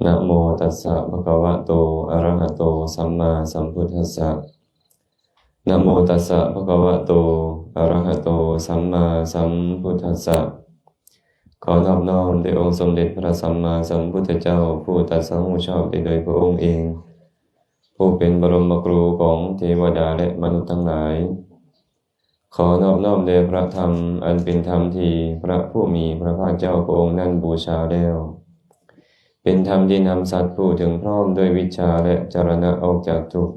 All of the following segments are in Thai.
นะโมตัสสะภะคะวะโตอะระหะโตสัมมาสัมพุทธัสสะนะโมตัสสะภะคะวะโตอะระหะโตสัมมาสัมพุทธัสสะขอนอบน้อมแด่องค์สมเด็จพระสัมมาสัมพุทธเจ้าผู้ตรัสรู้ชอบได้โดยพระองค์เองผู้เป็นบรมครูของเทวดาและมนุษย์ทั้งหลายขอนอบน้อมแด่พระธรรมอันเป็นธรรมที่พระผู้มีพระภาคเจ้าพระองค์นั้นบูชาแล้วเป็นธรรมที่นำสัตว์ผู้ถึงพร้อมด้วยวิชชาและจรณะออกจากทุกข์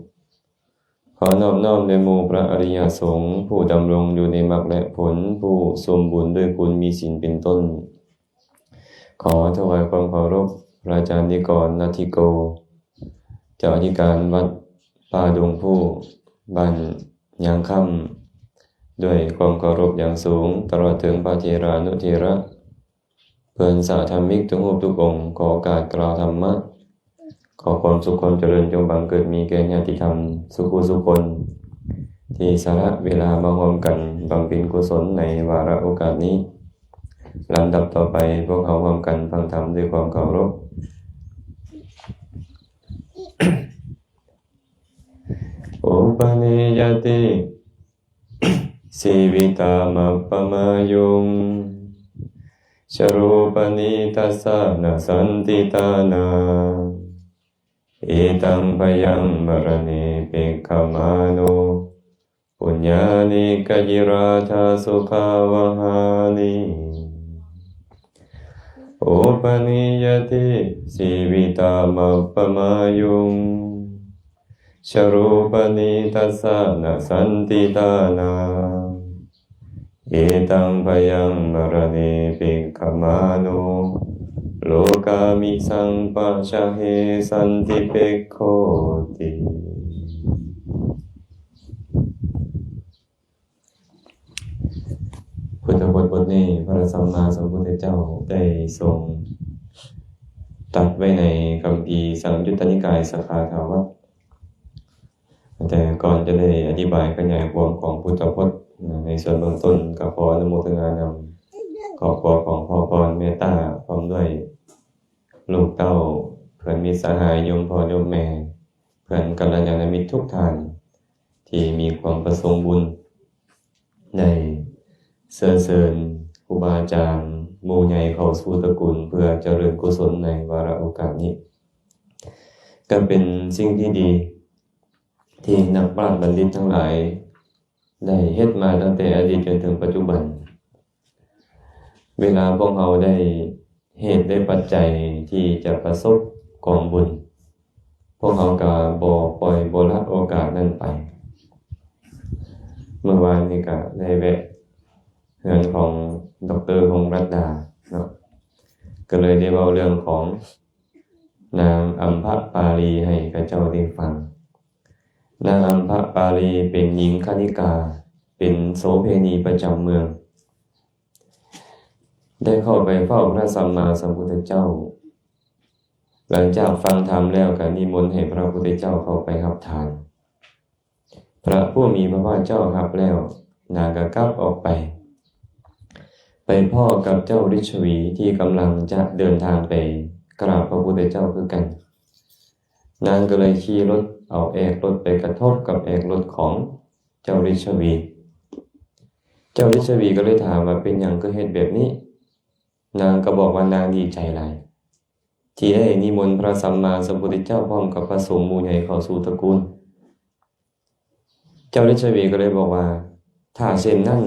ขอนอบน้อมในหมู่พระอริยสงฆ์ผู้ดำรงอยู่ในมรรคและผลผู้สมบูรณ์ด้วยคุณมีศีลเป็นต้นขอถวายความเคารพพระอาจารย์นิกรณัฐิโกเจ้าอธิการวัดป่าดงผู้บ้านยางค่ำด้วยความเคารพอย่างสูงตลอดถึงพระเถรานุเถระเพื่อนสาธรรมิกทุกรูปทุกองค์ขอโอกาสกล่าวธรรมะขอความสุขความเจริญจงบังเกิดมีแก่ญาติธรรมสุขุสุคนที่สละเวลามาร่วมกันบำเพ็ญกุศลในวาระโอกาสนี้ลำดับต่อไปพวกเขาร่วมกันฟังธรรมด้วยความเคารพ โอปนิยติสีวิตามัปปมายุงชรูปนิทัสสะนะสันติตานาเอตัมภยังมรณะเปกขมาโนปุญญานิกยิราชาสุขาวหานิโอปนิยติสีวิตามัปปมายุงชรูปนิทัสสะนะสันติตานาเอตัมภยังมรณะเปกขมาโนโลกามิสังปัชชะเหสันติเปกโคติพุทธบทบทนี้พระสัมมาสัมพุทธเจ้าได้ทรงตรัสไว้ในคัมภีร์สังยุตตนิกายสขาทาวัตแต่ก่อนจะได้อธิบายขยายความของพุทธพจน์ในส่วนเบื้องต้นก็ขออนุโมทนานำขอขอของพ่อพรเมตตาพร้อมด้วยลูกเต้าเพื่อนมิตรสหายโยมพ่อโยมแม่เพื่อนกัลยาณมิตรทุกท่านที่มีความประสงค์บุญในเสริญครูบาอาจารย์หมู่ใหญ่เข้าสู่ตระกูลเพื่อเจริญกุศลในวาระโอกาสนี้ก็เป็นสิ่งที่ดีที่นักปราชญ์บัณฑิตทั้งหลายได้เฮ็ดมาตั้งแต่อดีตจนถึงปัจจุบันเวลาพวกเราได้เหตุได้ปัจจัยที่จะประสบกองบุญพวกเราก็บ่ปล่อยบ่ละโอกาสนั้นไปเมื่อวานนี้ก็ได้แวะเรื่องของดร.พงษ์รัตดาเนาะก็เลยได้เว้าเรื่องของนางอัมพปาลีให้กับเจ้าได้ฟังนางอัมพปาลีเป็นหญิงคณิกาเป็นโสเภณีประจำเมืองได้เข้าไปเฝ้าพระสัมมาสัมพุทธเจ้าหลังจากฟังธรรมแล้วก็นิมนต์ให้พระพุทธเจ้าเข้าไปรับทานพระผู้มีพระภาคเจ้ารับแล้วนางก็กลับออกไปพ่อกับเจ้าฤชวีที่กำลังจะเดินทางไปกราบพระพุทธเจ้าคือกันนางก็เลยขี่รถเอาแอกรถไปกระทบกับแอกรถของเจ้าฤชวีเจ้าฤชวีก็เลยถามว่าเป็นหยังคือเฮ็ดแบบนี้นางก็บอกว่านางดีใจหลายที่ได้นิมนต์พระสัมมาสัมพุทธเจ้าพร้อมกับพระสงฆ์หมู่ใหญ่เข้าสู่ตระกูลเจ้าฤชวีก็เลยบอกว่าถ้าเช่นนั้น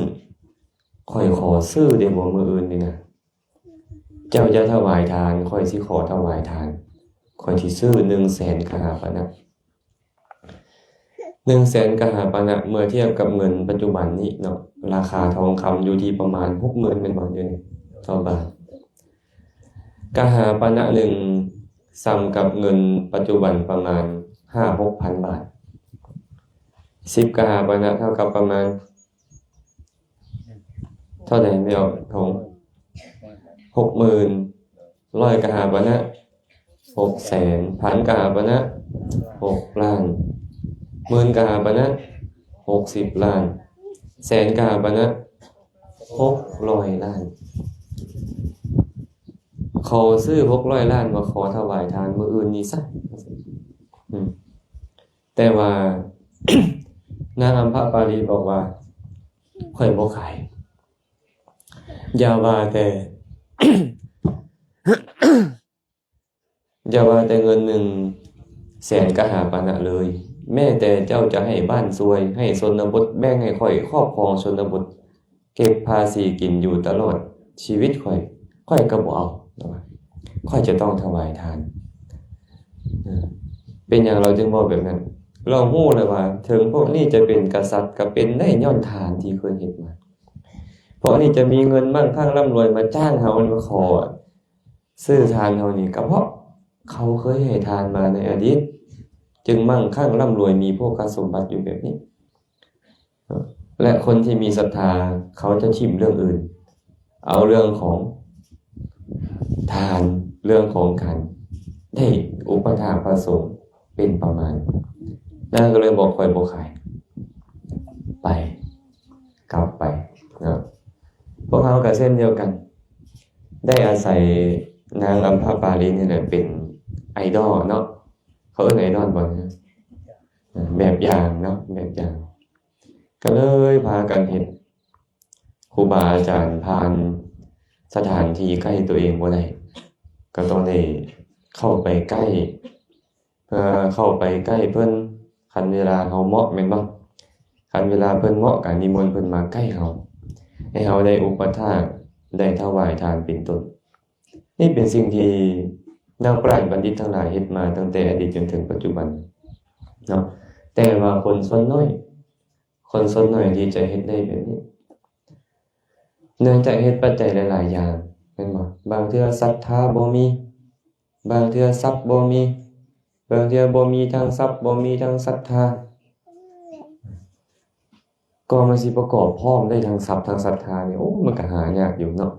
ค่อยขอซื้อได้บ่มื้ออื่นนี่นะเจ้าจะถวายทานค่อยสิขอถวายทานค่อยสิซื้อ 100,000 กหาปณะ 100,000 กหาปณะเมื่อเทียบกับเงินปัจจุบันนี้เนาะราคาทองคำอยู่ที่ประมาณ 60,000 เป็นบ่อยู่นี่เท่าบาทกหาปณะหนึ่งซ้ำกับเงินปัจจุบันประมาณ 5-6,000 บาท10 กหาปณะเท่ากับประมาณเท่าไหร่ไม่ออกทง 60,000 100 กหาปณะ 600,000 พันกหาปณะ 6 ล้านหมื่นกหาปณะ 60 ล้านแสนกหาปณะ 600 ล้าน เขาซื้อ600 ล้านมาขอถวายทานมื้ออื่นนี้ซะแต่ว่า นางอัมพปาลีบอกว่าข่อยบ่ขายอย่าว่าแต่ อย่าว่าแต่เงิน100,000ก็หาปานะเลย แม้แต่เจ้าจะให้บ้านซวยให้ชนบทแบ่งให้ข่อยครอบครองชนบทเก็บภาษีกินอยู่ตลอดชีวิตข่อยก็บ่เอาค่อยจะต้องถวายทานเป็นอย่างเราจึงบอกแบบนั้นเราฮู้เลยว่าถึงพวกนี้จะเป็นกษัตริย์ก็เป็นได้ย้อนทานที่เคยเฮ็ดมาเพราะนี่จะมีเงินมั่งคั่งร่ำรวยมาจ้างเฮามาขอซื้อทานเฮานี่ก็เพราะเขาเคยให้ทานมาในอดีตจึงมั่งคั่งร่ำรวยมีโภคสมบัติอยู่แบบนี้และคนที่มีศรัทธาเขาจะทิ่มเรื่องอื่นเอาเรื่องของทานเรื่องของการได้อุปถากพระสงฆ์เป็นประมาณนั่นก็เลยบอกข่อยบ่ขายไปกลับไปนะพวกเขาก็เช่นเดียวกันได้อาศัยนางอัมพปาลีนี่แหละเป็นไอดอลเนาะเขาเอิ้นไอดอลบ่นะแบบอย่างเนาะแบบอย่างก็เลยพากันเฮ็ดครูบาอาจารย์ผ่านสถานที่ใกล้ตัวเองบ่ได้ก็ต้องได้เข้าไปใกล้เพื่อเข้าไปใกล้เพิ่นคันเวลาเฮาเหมาะแม่นบ่คันเวลาเพิ่นเหมาะก็นิมนต์เพิ่นมาใกล้เฮาให้เฮาได้อุปถากได้ถวายทานเป็นต้นนี่เป็นสิ่งที่นักปราชญ์บัณฑิตทั้งหลายเฮ็ดมาตั้งแต่อดีตจนถึงปัจจุบันเนาะแต่ว่าคนส่วนน้อยที่จะเฮ็ดได้แบบนี้เนื่องจากเหตุปัจจัยหลายๆอย่างแม่นบ่บางเทื่อศรัทธาบ่มีบางเทื่อทรัพย์บ่มีบางเทื่อบ่มีทั้งทรัพย์บ่มีทั้งศรัทธาก็มันสิประกอบพร้อมได้ทั้งทรัพย์ทั้งศรัทธานี่โอ้มันก็หายากอยู่เนาะ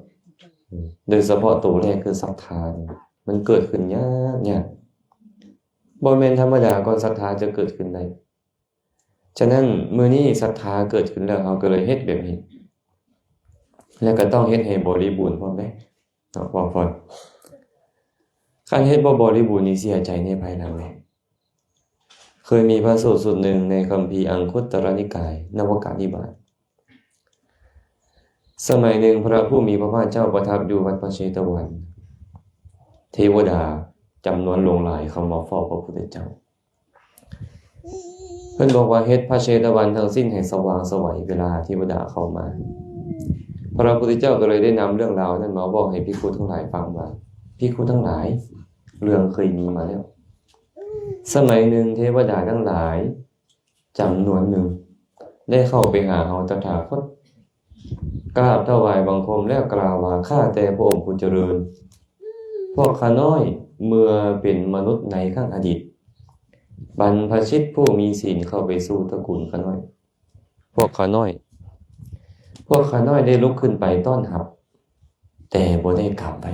โดยเฉพาะตัวแรกคือศรัทธานี่มันเกิดขึ้นยากบ่แม่นธรรมดาก่อนศรัทธาจะเกิดขึ้นได้ฉะนั้นมื้อนี้ศรัทธาเกิดขึ้นแล้วเฮาก็เลยเฮ็ดแบบนี้แล้วก็ต้องเฮ็ดให้บริบูรณ์พร้อมเด้เนาะบ่พอคันเฮ็ดบ่บริบูรณ์นี่เสียใจในภายหลังแน่เคยมีพระสูตรหนึ่งในคัมภีร์อังคุตตรนิกายนวกานิบาตสมัยหนึ่งพระผู้มีพระภาคเจ้าประทับอยู่วัดพระเชตวันเทวดาจำนวนหลงหลายเข้ามาเฝ้าพระพุทธเจ้าเพิ่นบอกว่าเฮ็ดพระเชตวันทั้งสิ้นให้สว่างไสวเวลาเทวดาเข้ามาพระพุทธเจ้าก็เลยได้นำเรื่องราวนั้นมาบอกให้ภิกษุทั้งหลายฟังว่าภิกษุทั้งหลายเรื่องเคยมีมาแล้วสมัยหนึ่งเทวดาทั้งหลายจำนวนหนึ่งได้เข้าไปหาเฮาตถาคตกราบถวายบังคมแล้วกล่าวว่าข้าแต่พระองค์ผู้เจริญพวกข้าน้อยเมื่อเป็นมนุษย์ในครั้งอดีตบรรพชิตผู้มีศีลเข้าไปสู่ตระกูลข้าน้อยพวกข้าน้อยได้ลุกขึ้นไปต้อนรับแต่บ่ได้กลับไป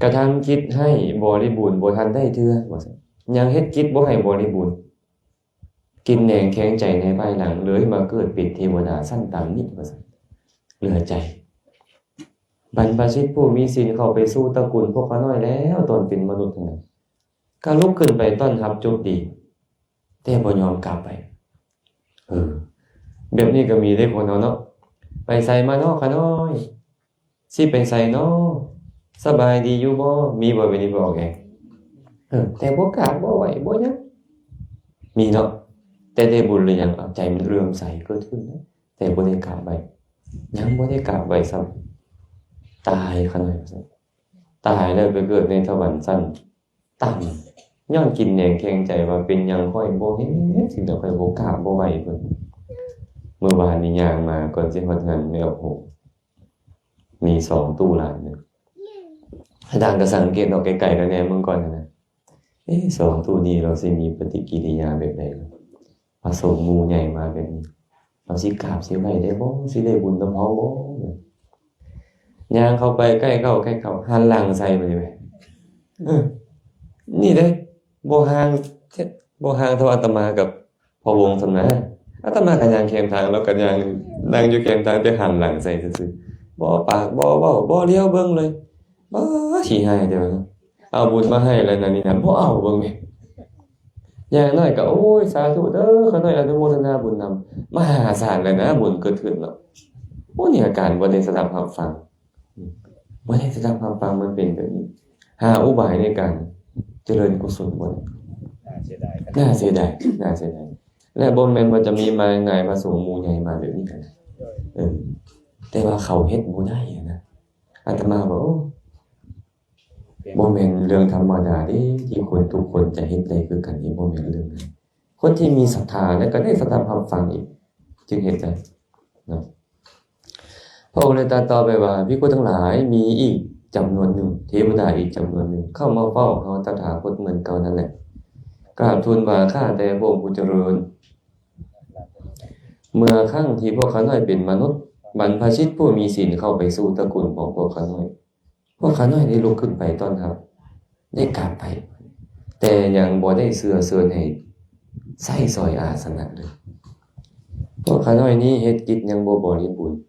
กระทำกิจให้บริบูรณ์บ่ทันได้เทื่อว่าซั่นยังเฮ็ดกิจบ่ให้บริบูรณ์กินแหนงแข็งใจในภายหลังเลยมาเกิดเป็นเทวดาชั้นต่ำนี้ว่าซั่นเหลือใจบรรพชิตผู้มีศีลเข้าไปสู่ตระกูลพวกข้าน้อยแล้วตอนเป็นมนุษย์ทั้งนั้นก็ลุกขึ้นไปต้อนรับจบดีแต่บ่ยอมกลับไปแบบนี้ก็มีได้คนเนาะไปไสมาเนาะข้าน้อยสิไปไสเนาะสบายดีอยู่บ่มีบ่แบบนี้บอกไงแต่บ่กล้าบ่ไหวบ่หยังมีเนาะแต่ได้บุญหรือยังใจมันเลื่อมใสเกิดขึ้นนะแต่บ่ได้กราบไหว้ยังบ่ได้กราบไหว้ซ้ำตายขนาดนั้นตายแล้วไปเกิดในสวรรค์ชั้นต่ำย้อนกินแหนงแข็งใจว่าเป็นหยังค่อยบ่เฮ็ดสิ่งใดค่อยบ่กล้าบ่ไหวเพิ่นเมื่อวานนี้ย่างมาก่อนสิฮอดงานแม่โอ้โหมี2ตู้ร้านนึงอาจารย์ก็สังเกตออกไกลๆแล้วแน่เมื่อก่อนนะ2ตู้นี้เราสิมีปฏิกิริยาแบบใดผสมหมู่ใหญ่มาแบบนี้เราสิกราบสิไหว้ได้บ่สิได้บุญนำเฮาบ่ย่างเข้าไปใกล้เข้าหันหลังใส่ไปเลยนี่เด้บ่ห่างเท่าอาตมากับพ่อวงซำนะอาตมาก็ย่างแคมทางแล้วก็ย่างนั่งอยู่แคมทางแต่หันหลังใส่ซื่อๆ บ่ปากบ่เว้าบ่เลี้ยวเบิ่งเลยบ่ขี้ให้เด้อเอาบุญมาให้แล้วนั่นนี่น่ะบ่เอาเบิ่งแหมอย่างน้อยก็โอ้ยสาธุเด้อขอน้อยอนุโมทนาบุญนำมหาศาลเลยนะบุญเกิดขึ้นแล้วโอ้นี่อาการบ่ได้สดับรับฟังบ่ได้สดับรับฟังมันเป็นแบบนี้หาอุบายในการเจริญกุศลบ่น่าเสียดายครับ น่าเสียดายน่าเสียดายและบ่แม่นว่าจะมีมาง่ายพระสงฆ์หมู่ใหญ่มาแบบนี้กันแต่ว่าเขาเฮ็ดบ่ได้อะนะอาตมาบอกบ่แม่นเรื่องธรรมดาเด้ที่คนทุกคนจะเฮ็ดได้คือกันนี่บ่แม่นเรื่องนั้นคนที่มีศรัทธาและก็ได้สดับรับฟังอีกจึงเฮ็ดได้เนาะพระองค์เลยตรัสต่อไปว่าภิกษุทั้งหลายมีอีกจำนวนหนึ่งเทวดาอีกจำนวนหนึ่งเข้ามาเฝ้าเราตถาคตเหมือนเก่านั่นแหละกราบทูลว่าข้าแต่พระองค์ผู้เจริญเมื่อครั้งที่พวกเขาน้อยเป็นมนุษย์บรรพชิตผู้มีศีลเข้าไปสู่ตระกูลของพวกเขาน้อยพวกเขาน้อยได้ลุกขึ้นไปต้อนรับได้กราบไปแต่ยังบ่ได้เชิญให้ใส่ซอยอาสนะเลยพวกเขาน้อยนี้เฮ็ดกิจยังบ่บริบูรณ์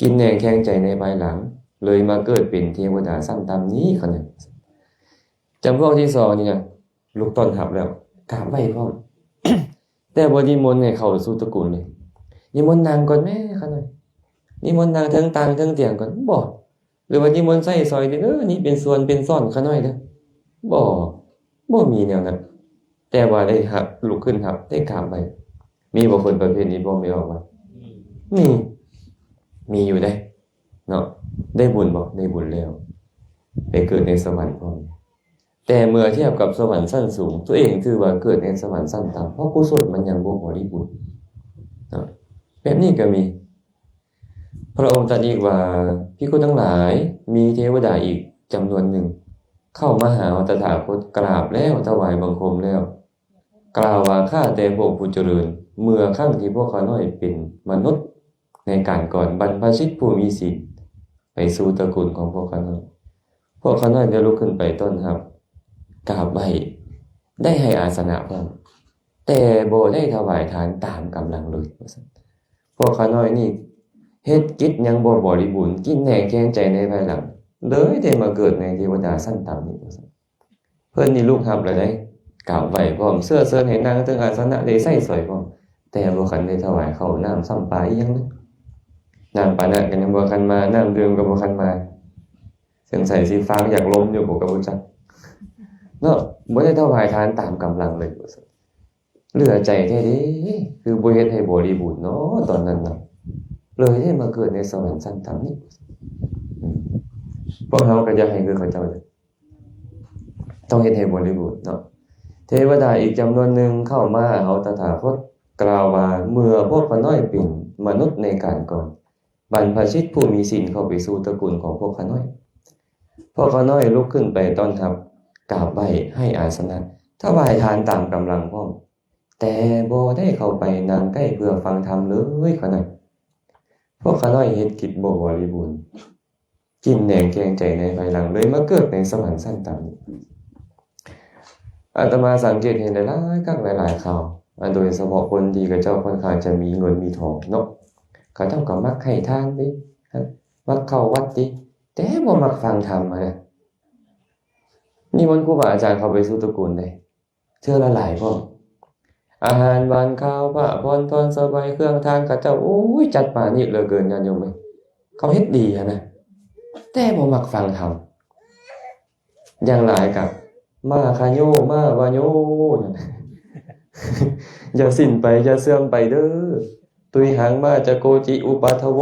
กินแหนงแข็งใจในภายหลังเลยมาเกิดเป็นเทวดาซ้ำตามนี้เขาเนี่ยจำพวกที่2นี่นะลุกต้อนรับแล้วกราบไหว้พร้อม แต่บ่นิมนต์ให้เข้าสู่ตระกูลนี่นิมนต์นางก่อนแม่เขาหน่อยนิมนต์นางเทิงตังเทิงเตียงก่อนบ่หรือว่านิมนต์ใส่ซอยเด้อนี่เป็นส่วนเป็นซ่อนเขาหน่อยเด้อบ่มีแนวนั้นแต่ว่าได้รับลุกขึ้นครับได้กราบไหว้มีบ่คนประเภทนี้บ่มีออกว่ามีอยู่ได้เนาะได้บุญบ่ได้บุญแล้วไปเกิดในสวรรค์พร้อมแต่เมื่อเทียบกับสวรรค์ชั้นสูงตัวเองถือว่าเกิดในสวรรค์ชั้นต่ำเพราะกุศลมันยังบ่บริบูรณ์เนาะแบบนี้ก็มีพระองค์ตรัสอีกว่าภิกษุทั้งหลายมีเทวดาอีกจำนวนหนึ่งเข้ามาหาตถาคตกราบแล้วถวายบังคมแล้วกล่าวว่าข้าแต่พระองค์ผู้เจริญเมื่อครั้งที่พวกเขาน้อยเป็นมนุษย์ในการก่อนบรรพชิตผู้มีศีลไปสู่ตระกูลของพวกเขาน้อยพวกเขาน้อยได้ลุกขึ้นไปต้อนรับกราบไหว้ได้ให้อาสนะพร้อมแต่บ่ได้ถวายทานตามกำลังเลยพวกเขาน้อยนี่เฮ็ดกิจยังบ่บริบูรณ์กินแหนงแข็งใจในภายหลังเลยได้มาเกิดในเทวดาชั้นต่ำนี่เพิ่นนี่ลูกรับแล้วได้กราบไหว้พร้อมเสื้อเชิญให้นางถึงอาสนะได้ใส่สวยพร้อมแต่บ่คันได้ถวายข้าวน้ำซ้ำปลาอีหยังเลยน้ำปานะก็ยังบ่คันมาน้ำดื่มก็บ่คันมาเสียงใส่สิฟังอยากล้มอยู่บ่ก็บ่จักเนาะบ่ได้ถวายทานตามกำลังเลยเหลือใจแท้เด้คือบ่เฮ็ดให้บริบูรณ์เนาะตอนนั้นน่ะเลยได้มาเกิดในสวรรค์ชั้นต่ำนี้พวกเราก็อยากให้คือเขาเจ้าเลยต้องเฮ็ดให้บริบูรณ์เนาะเทวดาอีกจำนวนหนึ่งเข้ามาเอาตถาคตกล่าวว่าเมื่อพวกเขาน้อยเป็นมนุษย์ในการก่อนบรรพชิตผู้มีศีลเข้าไปสู่ตระกูลของพวกเขาน้อยพวกเขาน้อยลุกขึ้นไปต้อนรับกราบไหว้ให้อาสนะถวายทานตามกำลังพร้อมแต่บ่ได้เข้าไปนั่งใกล้เพื่อฟังธรรมเลยเขาน้อยพวกเขาน้อยเฮ็ดกิจบ่บริบูรณ์กินแหนงแกงใจในภายหลังเลยมาเกิดในสวรรค์ชั้นต่ำอาตมาสังเกตเห็นหลายครั้งหลายๆคราวโดยเฉพาะคนที่เขาเจ้าค่อนข้างจะมีเงินมีทองเนาะเขาเจ้าก็มักให้ทานดิมักเข้าวัดดิแต่บ่มักฟังธรรมนะนี่มันครูบาอาจารย์เข้าไปสู่ตระกูลได้เทื่อละหลายพร้อมอาหารหวานข้าวผ้าผ่อนทอนสบายเครื่องทานเขาเจ้าโอ้ยจัดปานนี้เหลือเกินญาติโยมเอ้ยเขาเฮ็ดดีอะนะแต่บ่มักฟังธรรมอย่างหลายกับมาคาโยมาวาโยอย่าสิ้นไปอย่าเสื่อมไปเด้อตุยหังมาจะโกจิอุปัฏฐโว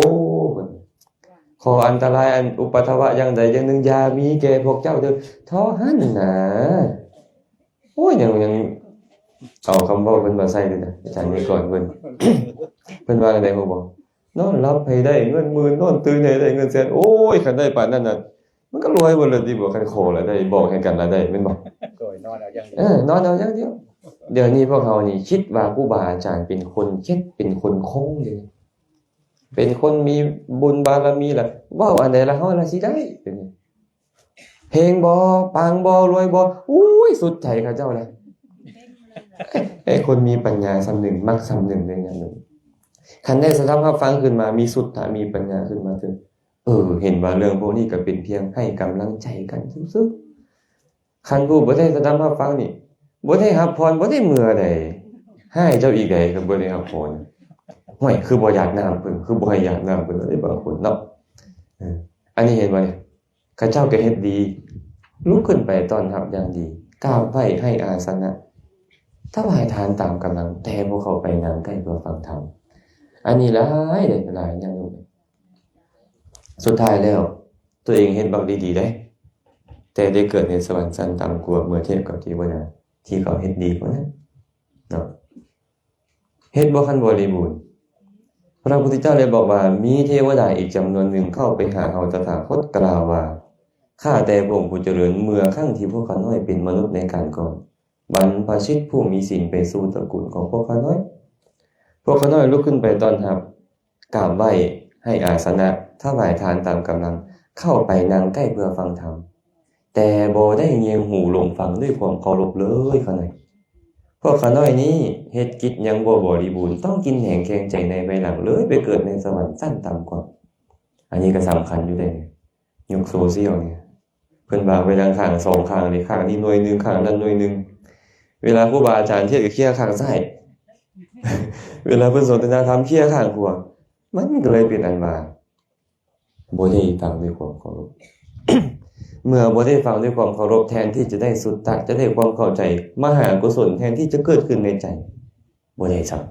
ขออันตรายอันอุปัฏฐวะอย่างใดอย่างหนึ่งอย่ามีแก่พวกเจ้าเด้อท้อหันนะโอ้ยยังเอาคำเว้าเพิ่นมาใส่เลยนะอาจารย์นี่ก่อนเพิ่น เพิ่นว่าจังได๋บ่บอกนอนหลับให้ได้เงินหมื่นนอนตื่นให้ได้เงินแสนโอ้ยคันได้ปานนั้นน่ะมันก็รวยเบิดเลยติบ่คันขอแล้วได้บอกให้กันแล้วได้แม่นบ่โดยนอนเอาอย่างเดียวนอนเอาอย่างเดียวเดี๋ยวนี้พวกเขานี่คิดว่าครูบาอาจารย์เป็นคนเฮ็ดเป็นคนคงเลยเป็นคนมีบุญบารมีล่ะเว้าอันใดละเฮาละสิได้เดี๋ยวนี้เฮงบ่ปังบ่รวยบ่อุ้ยสุดใจเขาเจ้าเลยไอ้คนมีปัญญาสำนึกมักสำนึกในอย่างนึงคันได้สดับรับฟังขึ้นมามีสุทธะมีปัญญาขึ้นมาถึง เห็นว่าเรื่องพวกนี้ก็เป็นเพียงให้กำลังใจกันซื่อๆคันผู้บ่ได้สดับรับฟังนี่บ่ได้รับพรบ่ได้มื้อใดให้เจ้าอีกใดก็บ่ได้รับพรห้วยคือบ่อยากน้ำเพิ่นคือบ่ให้อยากน้ำเพิ่นได้บางคนเนาะอันนี้เห็นบ่เนี่ยข้าเจ้าก็เฮ็ดดีลุกขึ้นไปต้อนรับอย่างดีกราบไหว้ให้อาสนะถวายทานตามกำลังแต่บ่เข้าไปนั่งใกล้เพื่อฟังธรรมอันนี้หลายเด้หลายอย่างอยู่สุดท้ายแล้วตัวเองเฮ็ดบักดีๆได้แต่ได้เกิดในสวรรค์ชั้นต่ำกว่าเมื่อเทียบกับเทวดาที่เขาเฮ็ดดีกว่านั้นเนาะเฮ็ดบ่คันบริบูรณ์พระพุทธเจ้าเลยบอกว่ามีเทวดาอีกจำนวนหนึ่งเข้าไปหาเราตถาคตกล่าวว่าข้าแต่พระองค์ผู้เจริญเมื่อครั้งที่พวกข้าน้อยเป็นมนุษย์ในการก่อนบรรพชิตผู้มีศีลไปสู่ตระกูลของพวกข้าน้อยพวกข้าน้อยลุกขึ้นไปต้อนรับกราบไหว้ให้อาสนะถวายทานตามกำลังเข้าไปนั่งใกล้เพื่อฟังธรรมแต่บ่ได้เงียงหูลงฟังด้วยความเคารพเลยข้าน้อยพวกข้าน้อยนี้เฮ็ดกิจยังบ่บริบูรณ์ต้องกินแหงแคงใจในภายหลังเลยไปเกิดในสวรรค์ชั้นต่ำกว่าอันนี้ก็สำคัญอยู่ได้ยุคโซเชียลเนี่ยเพิ่นว่าเวลาข้างสองข้างนี่ข้างนี้หน่วยนึงข้างนั้นหน่วยนึงเวลาครูบาอาจารย์เทศน์ก็เคลียร์ข้างซ้ายเวลาเพิ่นสนทนาธรรมเคลียร์ข้างขวามันก็เลยเป็นอันว่าบ่ได้ฟังด้วยความเคารพ เมื่อบ่ได้ฟังด้วยความเคารพแทนที่จะได้สุตตะจะได้ความเข้าใจมหากุศลแทนที่จะเกิดขึ้นในใจบ่ได้ซับ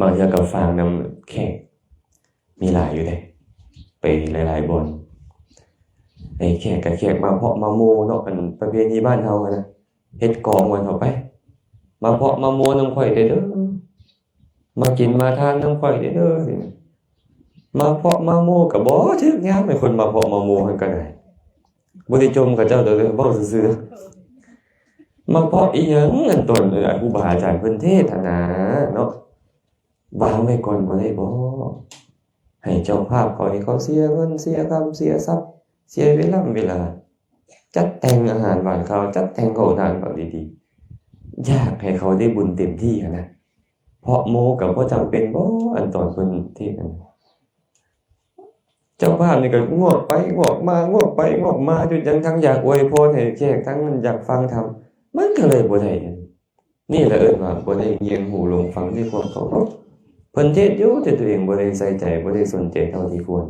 างเทื่อก็ฟังนำแขกมีหลายอยู่เด้ไปหลายๆบนไอ้แขกกับแขกมาเพาะมาโมเนาะอันประเพณีบ้านเฮานะเฮ็ดกองไว้เข้าไปมาเพาะมาโมนำข่อยได้เด้อมากินมาทานนำข่อยได้เด้อมาเพาะมาโมก็บ่ถึกยามให้คนมาเพาะมาโมเพิ่นก็ได้บ่ได้จมกับเจ้าเด้อเว้าซื่อๆมาเพาะอีหยังอันต้นครูบาอาจารย์เพิ่นเทศนาเนาะวางไว้ก่อนบ่ได้บ่ให้เจ้าภาพเขาให้เขาเสียเงินเสียคำเสียทรัพย์เสียเวลาจัดแต่งอาหารหวานข้าวจัดแต่งข้าวทานแบบดีๆอยากให้เขาได้บุญเต็มที่นะเพราะโมกับบ่จำเป็นบ่อันตอนเพิ่นเทศน์นั้นเจ้าภาพนี่ก็งอกไปงอกมางอกไปงอกมาจนทั้งอยากอวยพรให้แขกทั้งอยากฟังธรรมมันก็เลยบ่ได้นี่แหละว่าบ่ได้เงียงหูลงฟังด้วยความเคารพเพิ่นเทศน์อยู่แต่ตัวเองบ่ได้ใส่ใจบ่ได้สนใจเท่าที่ควร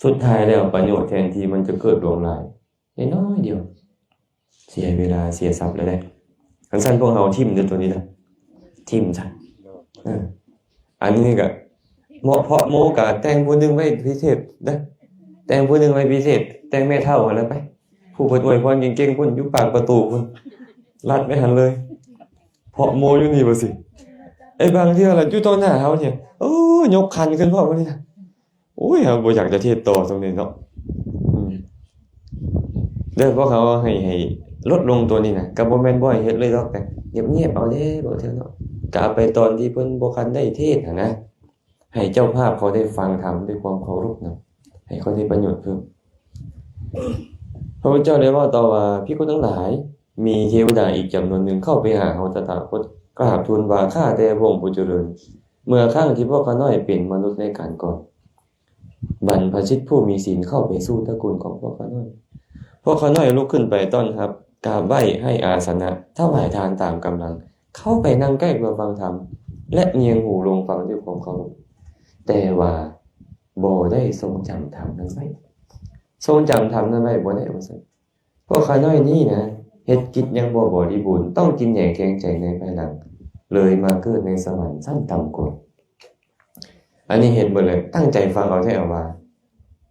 สุดท้ายแล้วประโยชน์แทนที่มันจะเกิดหลงหลายน้อยเดียวเสียเวลาเสียทรัพย์เลยได้คันซั่นพวกเฮาทิ่มด้วยตัวนี้นะทิ่มซะอันนี้ก็เหมาะเพาะโมกะแต่งผู้นึงไว้พิเศษนะแต่งผู้นึงไว้พิเศษแต่งแม่เฒ่าหั่นแล้วไปผู้เพิ่นอวยพรเก่งๆพุ่นอยู่ปากประตูพุ่นลัดไว้หั่นเลยเพาะโมอยู่นี่บ่สิไอ้บางเทื่อล่ะอยู่ต่อหน้าเฮาเนี่ยยกคันขึ้นพร้อมกันนี่นะโอ้ยเฮาบ่อยากจะเทศต่อตรงนี้เนาะเด้อพวกเขาให้ลดลงตัวนี้นะก็บ่แม่นบ่ให้เฮ็ดเลยดอกแต่เงียบๆเอาเด้บ่เทื่อเนาะก็เอาไปตอนที่เพิ่นบ่คันได้เทศน์นะให้เจ้าภาพเขาได้ฟังธรรมด้วยความเคารพนะให้เขาได้ประโยชน์เพิ่มพระพุทธเจ้าได้ว่าต่อว่าภิกษุทั้งหลายมีเทวดาอีกจำนวนหนึ่งเข้าไปหาเราตถาคตกราบทูลว่าข้าแต่พระองค์ผู้เจริญเมื่อครั้งที่พวกข้าน้อยเป็นมนุษย์ในการก่อนบรรพชิตผู้มีศีลเข้าไปสู่ตระกูลของพวกข้าน้อยพวกข้าน้อยลุกขึ้นไปต้อนรับกราบไหว้ให้อาสนะถวายทานตามกำลังเข้าไปนั่งใกล้เพื่อฟังธรรมและเงียงหูลงฟังด้วยความเคารพแต่ว่าบ่ได้ทรงจำธรรมนั้นไว้ทรงจำธรรมนั้นไว้บ่ได้ว่าซั่นพวกข้าน้อยนี้นะเฮ็ดกิจยังบ่บริบูรณ์ต้องกินแหนงแคงใจในภายหลังเลยมาเกิดในสวรรค์ชั้นต่ำกว่าอันนี้เห็นบ่เลยตั้งใจฟังเอาแท้เอาว่า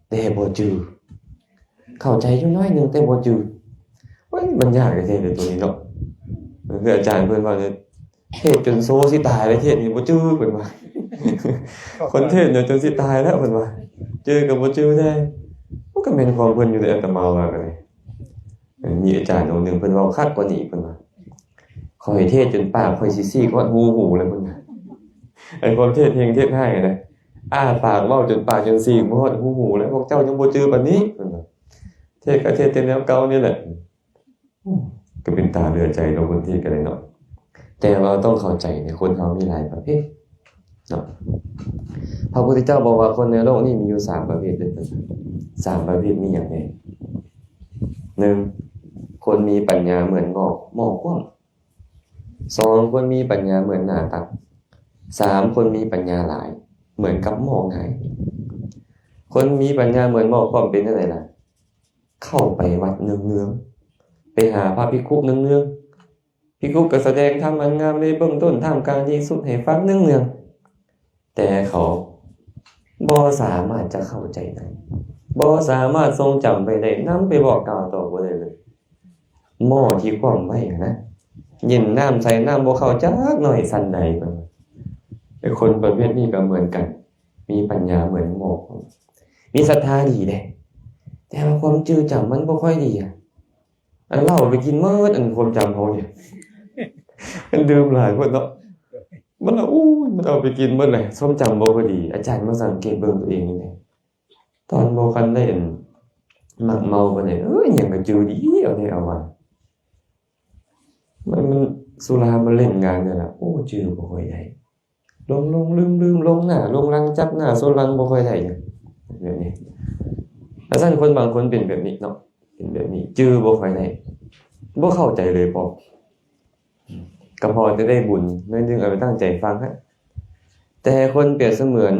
แต่บ่จือเข้าใจอยู่น้อยนึงแต่บ่จือโอ้ยมันยากแท้เลยตัวนี้เนาะคืออาจารย์เพิ่นว่าเทศจนโซสิตายเลยเทศนี่บ่จือเพิ่นว่าคนเทศเนี่ยจนสิตายแล้วเพิ่นว่าเจอกับบ่จือได้มันก็แม่นของเพิ่นอยู่ในอาตมาว่าก็ได้มีอาจารย์องค์นึงเพิ่นเว้าคักกว่านี้เพิ่นว่าข้อยเทศจนปากข้อยสิซี่กว่าหูเลยเพิ่นว่าไอ้ความเทศเฮงเทศให้นะปากเว้าจนปากจนซี่บ่ฮอดหูแล้วพวกเจ้ายังบ่จือปานนี้เพิ่นว่าเทศก็เทศแต่แนวเก่านี่แหละก็เป็นตาเลือดใจเราคนที่ก็ได้เนาะแต่เราต้องเข้าใจในคนเฮามีหลายประเภท เนาะพระพุทธเจ้าบอกว่าคนในโลกนี้มีอยู่3ประเภทด้วยกัน3ประเภทมีอย่างไร1คนมีปัญญาเหมือนหม้อกว้าง2คนมีปัญญาเหมือนหน้าตัก3คนมีปัญญาหลายเหมือนกับหม้อหงายคนมีปัญญาเหมือนหม้อกว้างเป็นอะไรล่ะเข้าไปวัดเนืองๆไปหาพระภิกขุเนืองๆภิกขุก็แสดงธรรมอันงามในเบื้องต้นท่ามกลางที่สุดให้ฟังเนืองๆแต่เขาบ่สามารถจะเข้าใจได้บ่สามารถทรงจำไปได้นำไปบอกกล่าวต่อบ่ได้เลยหม้อที่คว่ำไว้นะเย็นน้ำใส่น้ำบ่เข้าจักหน่อยสั่นใดก็ไอ้คนประเภทนี้ก็เหมือนกันมีปัญญาเหมือนหม้อมีศรัทธาดีเด้แต่ว่าความจื้อจำมันบ่ค่อยดีอันเหล้าไปกินเมิดอันความจำเขาเนี่ยมันดื่มหลายคนเนาะมันมันเอาไปกินเมิดเลยความจำบ่ค่อยดีอาจารย์มาสังเกตเบิ่งตัวเองนี่แหละตอนบ่คันได้มักเมาปานใดหยังก็จื้อดีเอาได้เอาว่ามันสุรามันเล่นงานนั่นล่ะจื้อบ่ค่อยได้ลงลืมลงหน้าลงหลังจับหน้าโซลังบ่ค่อยได้แบบนี้แต่ซั่นคนบางคนเป็นแบบนี้เนาะเป็นแบบนี้จื้อบ่ค่อยได้บ่เข้าใจเลยพอก็พอจะได้บุญน้อยนึงเอาไปตั้งใจฟังฮะแต่คนเปรียบเสมือน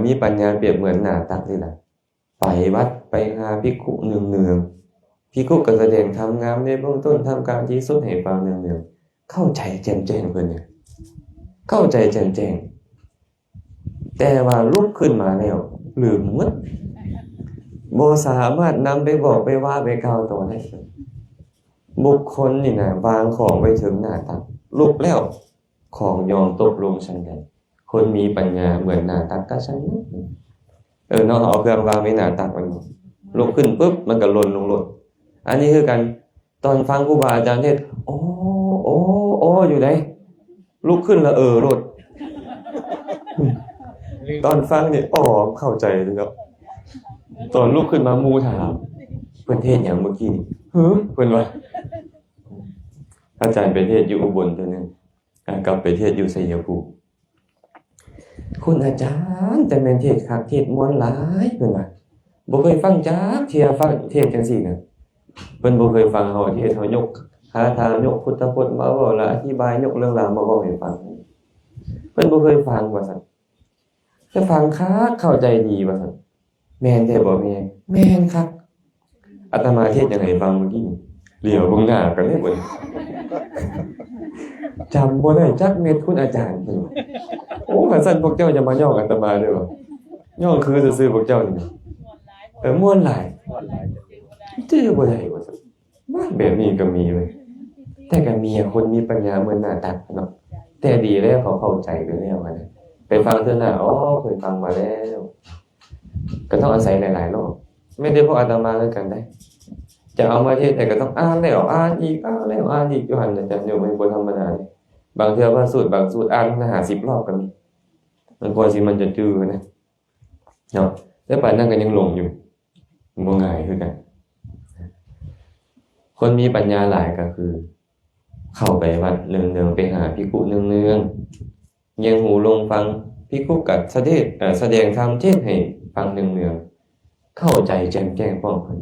มีปัญญาเปรียบเหมือนหน้าตักนี่ล่ะไปวัดไปหาภิกขุเนืองๆภิกขุก็แสดงธรรมงามในเบื้องต้นทำการที่สุดให้ฟังเนืองๆเข้าใจแจ่มแจ้งเพิ่นเนี่ยเข้าใจแจ่มแจ้งแต่ว่าลุกขึ้นมาแล้วลืมหมดบ่สามารถนำไปบอกไปว่าไปกล่าวต่อได้บุคคลนี่นะวางของไว้ถึงหน้าตักลุกแล้วของยอมตกลงชั้นใดคนมีปัญญาเหมือนหน้าตักก็ชั้นนั้นเนาะเอาเครื่องวางไว้หน้าตักมันลุกขึ้นปุ๊บมันก็หล่นลงหล่นอันนี้คือกันตอนฟังครูบาอาจารย์เทศน์โอ้อยู่ไหนลุกขึ้นแล้วโลดตอนฟังนี่เข้าใจแล้วตอนลุกขึ้นมาหมู่ถามเพิ่นเทศน์หยังเมื่อกี้นี่เพิ่นว่าอาจารย์ไปเทศน์อยู่อุบลเทื่อนึงกลับไปเทศน์อยู่ชัยภูมิคุณอาจารย์แต่แม่นเทศน์คักเทศน์ม่วนหลายเพิ่นว่าบ่เคยฟังจักเที่ยฟังเทศน์จังซี่น่ะเพิ่นบ่เคยฟังเฮาเทศน์เฮายกหาทางยกพุทธพจน์มาเว้าแล้วอธิบายยกเรื่องราวมาเว้าให้ฟังเพิ่นบ่เคยฟังว่าซั่นแต่ฟังคักเข้าใจดีว่าซั่นแม่นแท้บ่แม่นคักอาตมาเทศน์จังได๋ฟังเมื่อกี้เหลียวเบิ่งหน้ากันเลยเบิ่นจำบ่ได้จักเม็ดคุณอาจารย์เพิ่นว่าซั่นพวกเจ้าจะมาย่ออาตมาเด้อย่อคือซื่อๆพวกเจ้านี่ม่วนหลายจื้อบ่ได้ว่าซั่นแบบนี้ก็มีเว้ยแต่ก็มีคนมีปัญญาเหมือนหน้าตักเนาะแต่ดีแล้วเขาเข้าใจไปแล้วนะไปฟังเทื่อหน้าเคยฟังมาแล้วก็ต้องอาศัยหลายๆรอบไม่ได้พวกอาตมาคือกันได้จะเอามาเทศแต่ก็ต้องอ่านแล้วอ่านอีกอ่านแล้วอ่านอีกอยู่หั่นน่ะจังอยู่บ่ธรรมดาเด้บางเทื่อว่าสูตรบางสูตรอ่าน50รอบก็มีมันกว่าสิมันจะจื้อนะเนาะแต่ป่านนั้นก็ยังหลงอยู่บ่ง่ายคือกันคนมีปัญญาหลายก็คือเข้าไปวัดเนืองๆไปหาภิกขุเนืองๆเงียงหูลงฟังภิกขุก็แสดงธรรมเทศน์ให้ฟังเนืองๆเข้าใจแจ่มแจ้งพร้อมกัน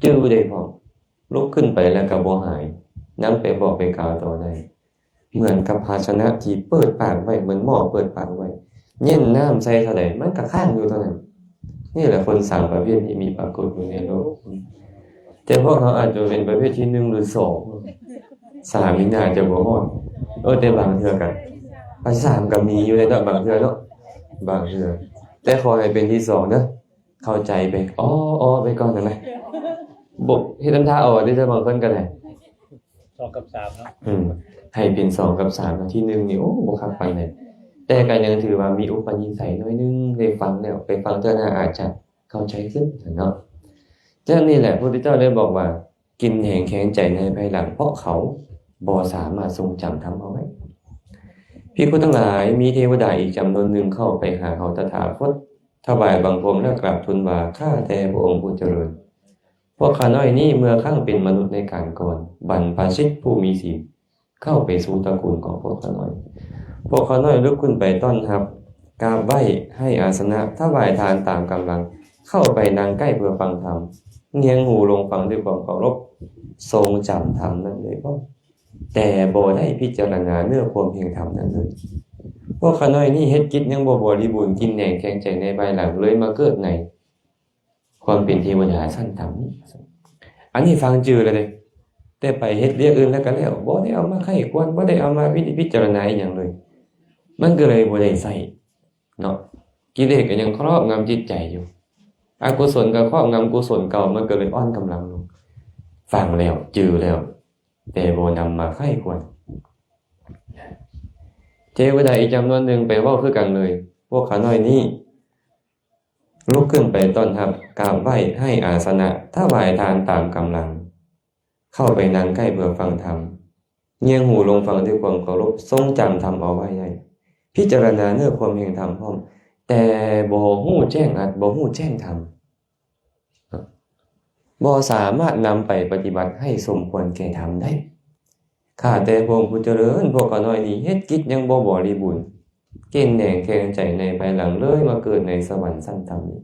จื้อได้พร้อมลุกขึ้นไปแล้วก็บ่หายนำไปบอกไปกล่าวต่อได้เหมือนกับภาชนะที่เปิดปากไว้เหมือนหม้อเปิดปากไว้เย็นน้ำใส่เท่าใดมันก็ค้างอยู่เท่านั้นนี่แหละคน3ประเภทที่มีปรากฏอยู่ในโลกแต่พวกเขาอาจจะเป็นประเภทที่1หรือ2 3นี่น่าจะบ่ฮอดแต่บางเทื่อก็อัน3ก็มีอยู่ในบางเทื่อเนาะบางเทื่อแต่ขอให้เป็นที่2เด้อเข้าใจไปไปก่อนได้มั้ยบ่เฮ็ดทำท่าได้แต่บางคนก็ได้2กับ3เนาะให้เป็น2กับ3แล้วที่1นี่บ่คักปานใดแต่ก็ยังถือว่ามีอุปนิสัยน้อยนึงได้ฟังแล้วไปฟังเทื่อหน้าอาจจะเข้าใจขึ้นเนาะฉะนั้นนี่แหละพระพุทธเจ้าได้บอกว่ากินแห้งแข็งใจในภายหลังเพราะเขาบ่สามารถทรงจำธรรมเอาไว้ภิกขุทั้งหลายมีเทวดาอีกจำนวนหนึ่งเข้าไปหาเขาตถาคตถวายบังคมและกราบทูลว่าข้าแต่พระองค์ผู้เจริญพวกข้าน้อยนี้เมื่อครั้งเป็นมนุษย์ในการก่อนบรรพชิตผู้มีศีลเข้าไปสู่ตระกูลของพวกข้าน้อยพวกข้าน้อยลุกขึ้นไปต้อนรับ กราบไหว้ให้อาสนะถวายทานตามกำลังเข้าไปนั่งใกล้เพื่อฟังธรรมเงียงหูลงฟังด้วยความเคารพทรงจำธรรมนั้นเลยพ่อแต่บ่ได้พิจารณาเนื้อความเพียงธรรมนั้นเลยพวกข้าน้อยนี่เฮ็ดกิจยังบ่บริบูรณ์กินแหน่งแข็งใจในภายหลังเลยมาเกิดในความเป็นเทวดาชั้นต่ำนี้อันนี้ฟังจือเลยแต่ไปเฮ็ดเรื่องอื่นแล้วก็แล้วบ่ได้เอามาไข้ควรบ่ได้เอามาพิจารณาอีหยังเลยมันก็เลยบ่ได้ใช้เนาะกิเลสก็ยังครอบงำจิตใจอยู่อกุศลก็ครอบงำกุศลเก่ามันก็เลยอ่อนกำลังลงฟังแล้วจือแล้วแต่บ่นำมาไข้ควรเทวดาอีกจำนวนหนึ่งไปเว้าคือกันเลยพวกข้าน้อยนี่ลุกขึ้นไปต้อนรับกราบไหว้ให้อาสนะถวายทานตามกำลังเข้าไปนั่งใกล้เพื่อฟังธรรมเงียงหูลงฟังด้วยความเคารพทรงจำธรรมเอาไว้ให้พิจารณาเนื้อความแห่งธรรมพร้อมแต่บ่ฮู้แจ้งอัดบ่ฮู้แจ้งธรรมบ่สามารถนำไปปฏิบัติให้สมควรแก่ธรรมได้ข้าแต่พระองค์ผู้เจริญพวกข้าน้อยนี้เฮ็ดกิจยังบ่บริบูรณ์เก่งแหน่งแข็งใจในภายหลังเลยมาเกิดในสวรรค์ชั้นต่ำนี้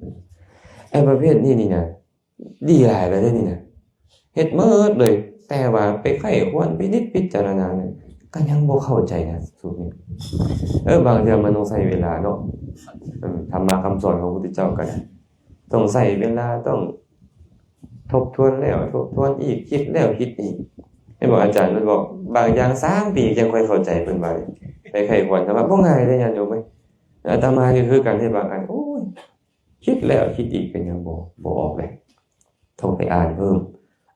ไอ้ประเภทนี้นี่นะดีหลายแล้วเด้อนี่นะเฮ็ดหมดเลยแต่ว่าไปไข้ควรพิจารณาเนี่ยก็ยังบ่เข้าใจนะสูตรนี้บางเทื่อมันต้องใช้เวลาเนาะธรรมะคำสอนของพระพุทธเจ้าก็ได้ต้องใช้เวลาต้องทบทวนแล้วทบทวนอีกคิดแล้วคิดอีกให้บอกอาจารย์มันบอกบางอย่าง3ปียังค่อยเข้าใจเพิ่นว่าไปไข้ควรแต่ว่าบ่ง่ายเด้ญาติโยมเอ้ยอาตมานี่คือกันที่บางอันโอ้ยคิดแล้วคิดอีกก็ยังบ่ออกเลยต้องไปอ่านเพิ่ม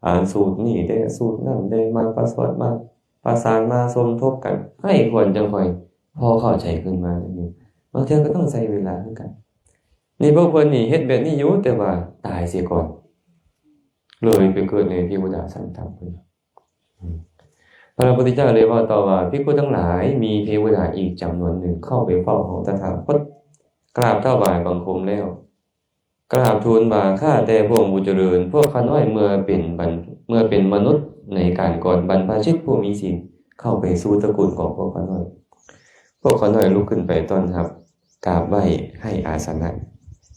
อ่านสูตรนี่ได้สูตรนั่นได้มาประสานมาประสานมาสมทบกันให้ควรจังค่อยพอเข้าใจขึ้นมานี่บางเทื่อก็ต้องใช้เวลาเหมือนกันนี่พวกเพิ่นนี่เฮ็ดแบบนี้อยู่แต่ว่าตายเสียก่อนเลยไปเกิดในเทวดาชั้นต่ำเพิ่นพระพุทธเจ้าเลยว่าต่อว่าภิกษุทั้งหลายมีเทวดาอีกจำนวนหนึ่งเข้าไปเฝ้าของตถาคตกราบถวายบังคมแล้วกราบทูลว่าข้าแต่พระองค์ผู้เจริญพวกข้าน้อยเมื่อเป็นมนุษย์ในการก่อนบรรพชิตผู้มีศีลเข้าไปสู่ตระกูลของพวกข้าน้อยพวกข้าน้อยลุกขึ้นไปต้อนรับกราบไหว้ให้อาสนะ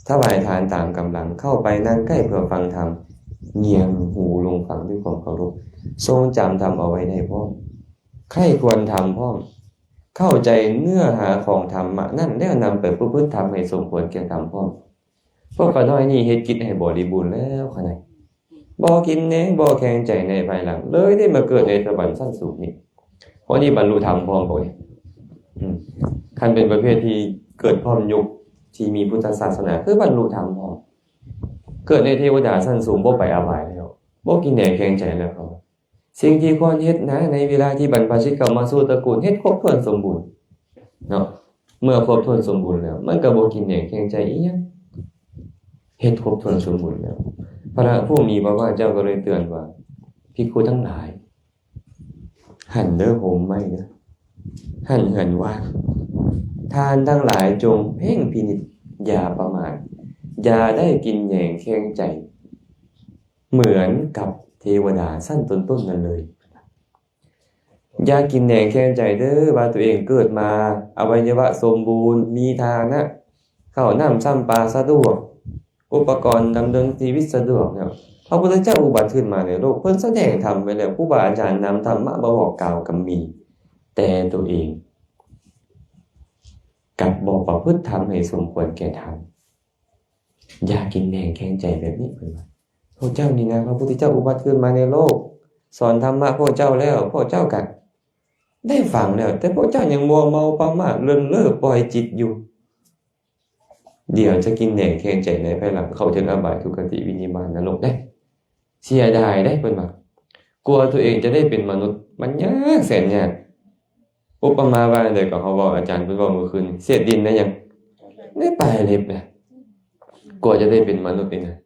ถวายทานตามกำลังเข้าไปนั่งใกล้เพื่อฟังธรรมเงียงหูลงฟังด้วยความเคารพทรงจำธรรมเอาไว้ได้พร้อมใคร่ควรทำพร้อมเข้าใจเนื้อหาของธรรมะนั่นแล้วนำไปประพฤติธรรมให้สมควรแก่ธรรมพร้อมพวกข้าน้อยนี่เฮ็ดกิจให้บริบูรณ์แล้วข้าน้อยบ่กินแหนงบ่แข็งใจในภายหลังเลยได้มาเกิดในสวรรค์ชั้นสูงนี่เพราะนี่บรรลุธรรมพร้อมบ่คันเป็นประเภทที่เกิดพร้อมยุคที่มีพุทธศาสนาคือบรรลุธรรมพร้อมเกิดในเทวดาชั้นสูงบ่ไปอบายแล้วบ่กินแหนงแข็งใจแล้วครับสิ่งที่ควรเฮ็ดนะในเวลาที่บรรพชิตเข้ามาสู่ตระกูลเฮ็ดครบถ้วนสมบูรณ์เนาะเมื่อครบถ้วนสมบูรณ์แล้วมันก็บ่กินแหนงแข็งใจอีหยังเฮ็ดครบถ้วนสมบูรณ์แล้วพระผู้มีพระภาคเจ้าก็เลยเตือนว่าภิกษุทั้งหลายหันเด้อโหมไม่เด้อหันเหินว่าทานทั้งหลายจงเพ่งพินิจอย่าประมาทอย่าได้กินแหนงแข็งใจเหมือนกับเทวดาสั้นต้นๆนั่นเลยอย่ากินแหนงแข็งใจเด้อว่าตัวเองเกิดมาอวัยวะสมบูรณ์มีฐานะข้าวน้ำซ้ำปลาสะดวกอุปกรณ์ดำเนินชีวิตสะดวกเนี่ยพระพุทธเจ้าอุบัติขึ้นมาในโลกเพิ่นแสดงธรรมไว้แล้วครูบาอาจารย์นำธรรมะมาบอกกล่าวกับมีแต่ตัวเองกับบอกประพฤติธรรมให้สมควรแก่ธรรมอย่ากินแหนงแข็งใจแบบนี้เพิ่นว่าพระเจ้านี่นะพระพุทธเจ้าอุบัติขึ้นมาในโลกสอนธรรมะพระเจ้าแล้วพระเจ้าก็ได้ฟังแล้วแต่พระเจ้ายังมัวเมาประมาทเลินเล่อปล่อยจิตอยู่เดี๋ยวจะกินแหนงแข็งใจในภายหลังเข้าถึงอบายทุกขติวินิบาตนรกได้เสียดายได้เพิ่นว่ากลัวตัวเองจะได้เป็นมนุษย์มันยากแสนยากอุปมาว่าได้ก็เขาบอกอาจารย์เพิ่นบอกเมื่อคืนเสียดินได้ยังได้ปลายเล็บนะกลัวจะได้เป็นมนุษย์นี่นะ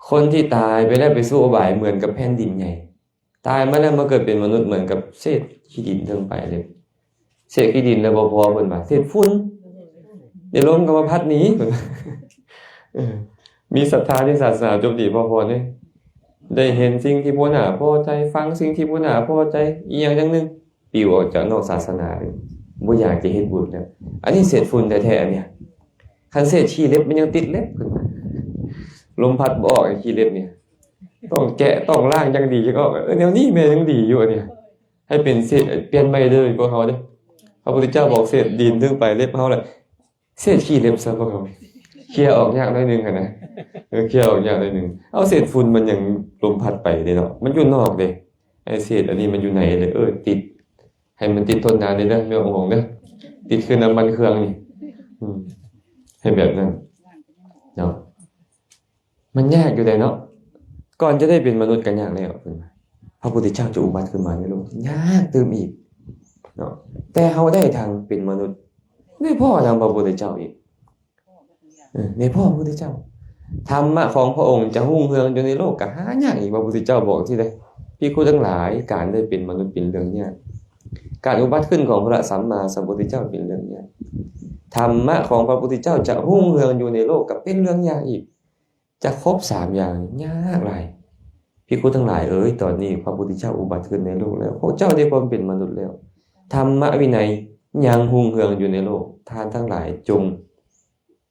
คนที่ตายไปแล้วไปสู่อบายเหมือนกับแผ่นดินใหญ่ตายมาแล้วมาเกิดเป็นมนุษย์เหมือนกับเศษขี้ดินทั้งปลายเล็บเศษขี้ดินแล้วบ่พอเพิ่นว่าเศษฝุ่นเดี๋ยวลมก็มาพัดหนีมีศรัทธาในศาสนาจบดีพอเนี่ยได้เห็นสิ่งที่บ่น่าพอใจฟังสิ่งที่บ่น่าพอใจอีหยังจังนึงปิวออกจากนอกศาสนาเลย บ่อยากจะเฮ็ดบุญแล้วอันนี้เศษฝุ่นแท้ๆอันเนี้ยคันเศษขี้เล็บมันยังติดเล็บขึ้นมาลมพัดบ่ออกไอ้ขี้เล็บเนี่ยต้องแกะต้องล้างจังดีจังออกแนวนี้แม่ยังดีอยู่อันเนี้ยให้เป็นเศษเปลี่ยนใหม่เด้อพวกเฮาเด้อพระพุทธเจ้าบอกเศษดินถึงไปเล็บเฮาแหละเศษขี้เล็บซะพวกเฮาเคลียร์ออกยากหน่อยนึงหั่นนะเคลียร์ออกยากหน่อยนึงเอาเศษฝุ่นมันยังลมพัดไปเด้เนาะมันอยู่นอกเด้ไอ้เศษอันนี้มันอยู่ไหนเลยติดให้มันติดทนนานเด้อเรื่องของเด้อติดคือน้ำมันเครื่องนี่ให้แบบนั้นเนาะมันยากอยู่ได้เนาะก่อนจะได้เป็นมนุษย์กันยากแล้วขึ้นมาพระพุทธเจ้าจะอุบัติขึ้นมาในโลกยากเติมอีกเนาะแต่เฮาได้ทางเป็นมนุษย์ได้พ่อทางพระพุทธเจ้าอีกในพ่อพระพุทธเจ้าธรรมะของพระองค์จะรุ่งเรืองอยู่ในโลกก็หายากอีกพระพุทธเจ้าบอกที่ใดภิกษุทั้งหลายการได้เป็นมนุษย์เป็นเรื่องยากการอุบัติขึ้นของพระสัมมาสัมพุทธเจ้าเป็นเรื่องยากธรรมะของพระพุทธเจ้าจะรุ่งเรืองอยู่ในโลกก็เป็นเรื่องยากอีกจะครบ3อย่างยากหลายภิกษุทั้งหลายตอนนี้พระพุทธเจ้าอุบัติขึ้นในโลกแล้วพระเจ้าได้ความเป็นมนุษย์แล้วธรรมวินัยยังรุ่งเรืองอยู่ในโลกท่านทั้งหลายจง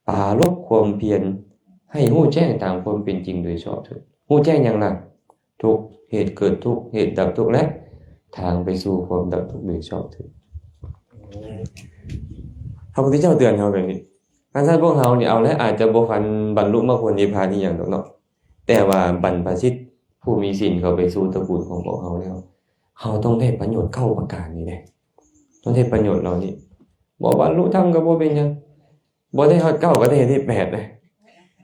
ปรารภความเพียรให้รู้แจ้งตามความเป็นจริงโดยชอบเถิดรู้แจ้งอย่างไรทุกเหตุเกิดทุกเหตุดับทุกและทางไปสู่ความดับทุกข์โดยชอบเถิดพระพุทธเจ้าเตือนเราแบบนี้การท่านพวกเราเนี่ยเอาแล้วอาจจะบ่ฟันบรรลุมรรคผลนิพพานนี่อย่างดอกเนาะแต่ว่าบรรพชิตผู้มีศีลเข้าไปสู่ตระกูลของพวกเราแล้วเฮาต้องได้ประโยชน์9ประการนี้แหละต้องได้ประโยชน์เหล่านี้บ่บรรลุธรรมก็บ่เป็นหยังบ่ได้ฮอด9ก็ได้ที่8เลย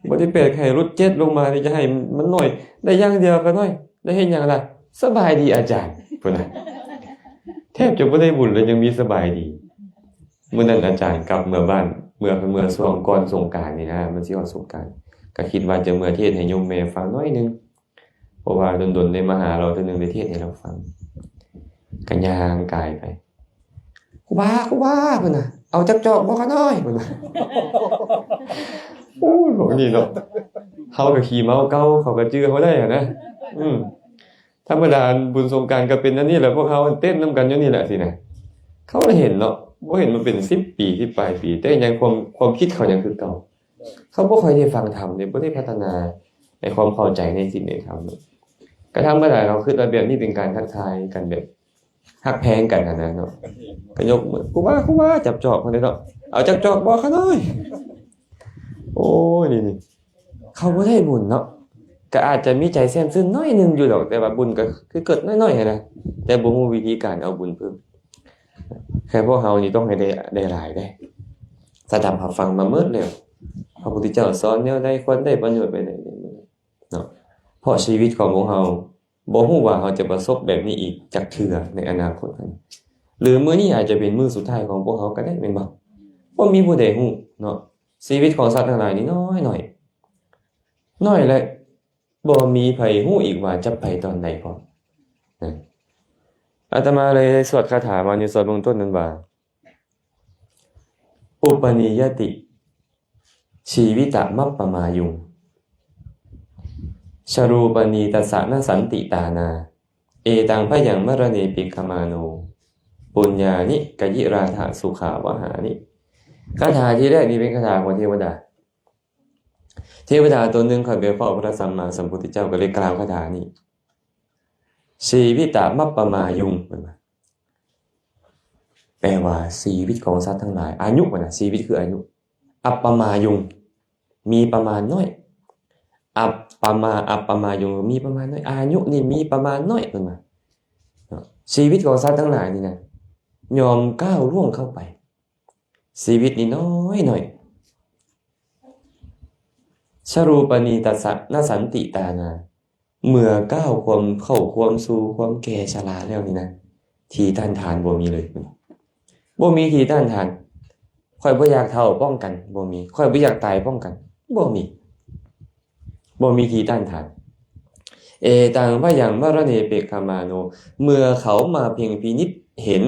บ่ได้8ให้ลด7ลงมานี่จะให้มันน้อยได้อย่างเดียวก็น้อยได้เฮ็ดหยังล่ะสบายดีอาจารย์พุ่นน่ะแทบจะบ่ได้บุญเลยยังมีสบายดีมื้อนั้นอาจารย์กลับเมื่อบ้านเมื่อช่วงก่อนสงกรานต์นี่นะมันสิฮอดสงกรานต์ก็คิดว่าจะเมื่อเทศน์ให้โยมแม่ฟังน้อยนึงเพราะว่าดนๆได้มาหาเราเทื่อนึงได้เทศน์ให้เราฟังก็ย่างกายไปครูบาเพิ่นน่ะเอาจักจอกบ่คะน้อยเพิ่นน่ะโอ้ยบอกนี่เนาะเฮาก็ขี่เมาเก่าเขาก็จื้อเฮาได้อะนะธรรมดาบุญสงกรานต์ก็เป็นอันนี้แหละพวกเฮาเต้นนํกันอยู่นี่แหละสินะเขาเห็นเนาะบ่เห็นมันเป็น10ปีที่ปลายปีแต่ยังความคิดเขายังคือเก่าเขาบ่ค่อยได้ฟังธรรมเนี่ยบ่ได้พัฒนาในความเข้าใจในสิ่งในธรรมก็ธรรมดาเราคิดว่าแบบนี้เป็นการทักทายกันแบบฮักแพงกันนะเนาะก็ยกมือครูบาจับจอกคนนี้เนาะเอาจับจอกบ่คะน้อยโอ้ยนี่เขาบ่ได้บุญเนาะก็อาจจะมีใจแซมซึ้งน้อยนึงอยู่ดอกแต่ว่าบุญก็คือเกิดน้อยๆนะแต่บ่ฮู้วิธีการเอาบุญเพิ่มแค่พวกเฮานี่ต้องให้ได้หลายได้สดับรับฟังมาเมิดแล้วพระพุทธเจ้าสอนแนวใดควรได้ประโยชน์ไปไหนเนาะเพราะชีวิตของพวกเฮาบ่ฮู้ว่าเฮาจะประสบแบบนี้อีกจักเทื่อในอนาคตหรือมื้อนี้อาจจะเป็นมื้อสุดท้ายของพวกเฮาก็ได้แม่นบ่มีผู้ใดฮู้เนาะชีวิตของสัตว์ทั้งหลายนี่น้อยและบ่มีไผฮู้อีกว่าจะไปตอนใดพร้อมอาตมาเลยสวดคาถามาในสวดเบื้องต้นนั้นว่าอุปนิยติชีวิตะมัปปมายุงชรูปณีตัสสะนสันติตานาเอตังพยังมรณีปิกขมาโนปุญญานิกยิราธะสุขาวหานิคาถาที่แรกนี้เป็นคาถาของเทวดาตัวหนึ่งเขาไปเฝ้าพระสัมมาสัมพุทธเจ้าก็เลยกล่าวคาถานี้ชีวิตะมัปปมายุงแปลว่าชีวิตของสัตว์ทั้งหลายอายุชีวิตคืออายุอัปปมายุงมีประมาณน้อยอัปปมายุงมีประมาณน้อยอายุนี่มีประมาณน้อยชีวิตของสัตว์ทั้งหลายนี่นะยอมก้าวล่วงเข้าไปชีวิตนี่น้อยชรูปณีตัสสะนสันติตานาเมื่อก้าวความสู่ความแก่ชราแล้วนี่นะทีต้านทานบ่มีเลยบ่มีทีต้านทานค่อยบ่อยากเฒ่าป้องกันบ่มีค่อยบ่อยากตายป้องกันบ่มีทีต้านทานเอตังพยังมรณีเปกขมาโนเมื่อเขามาเพียงพินิจเห็น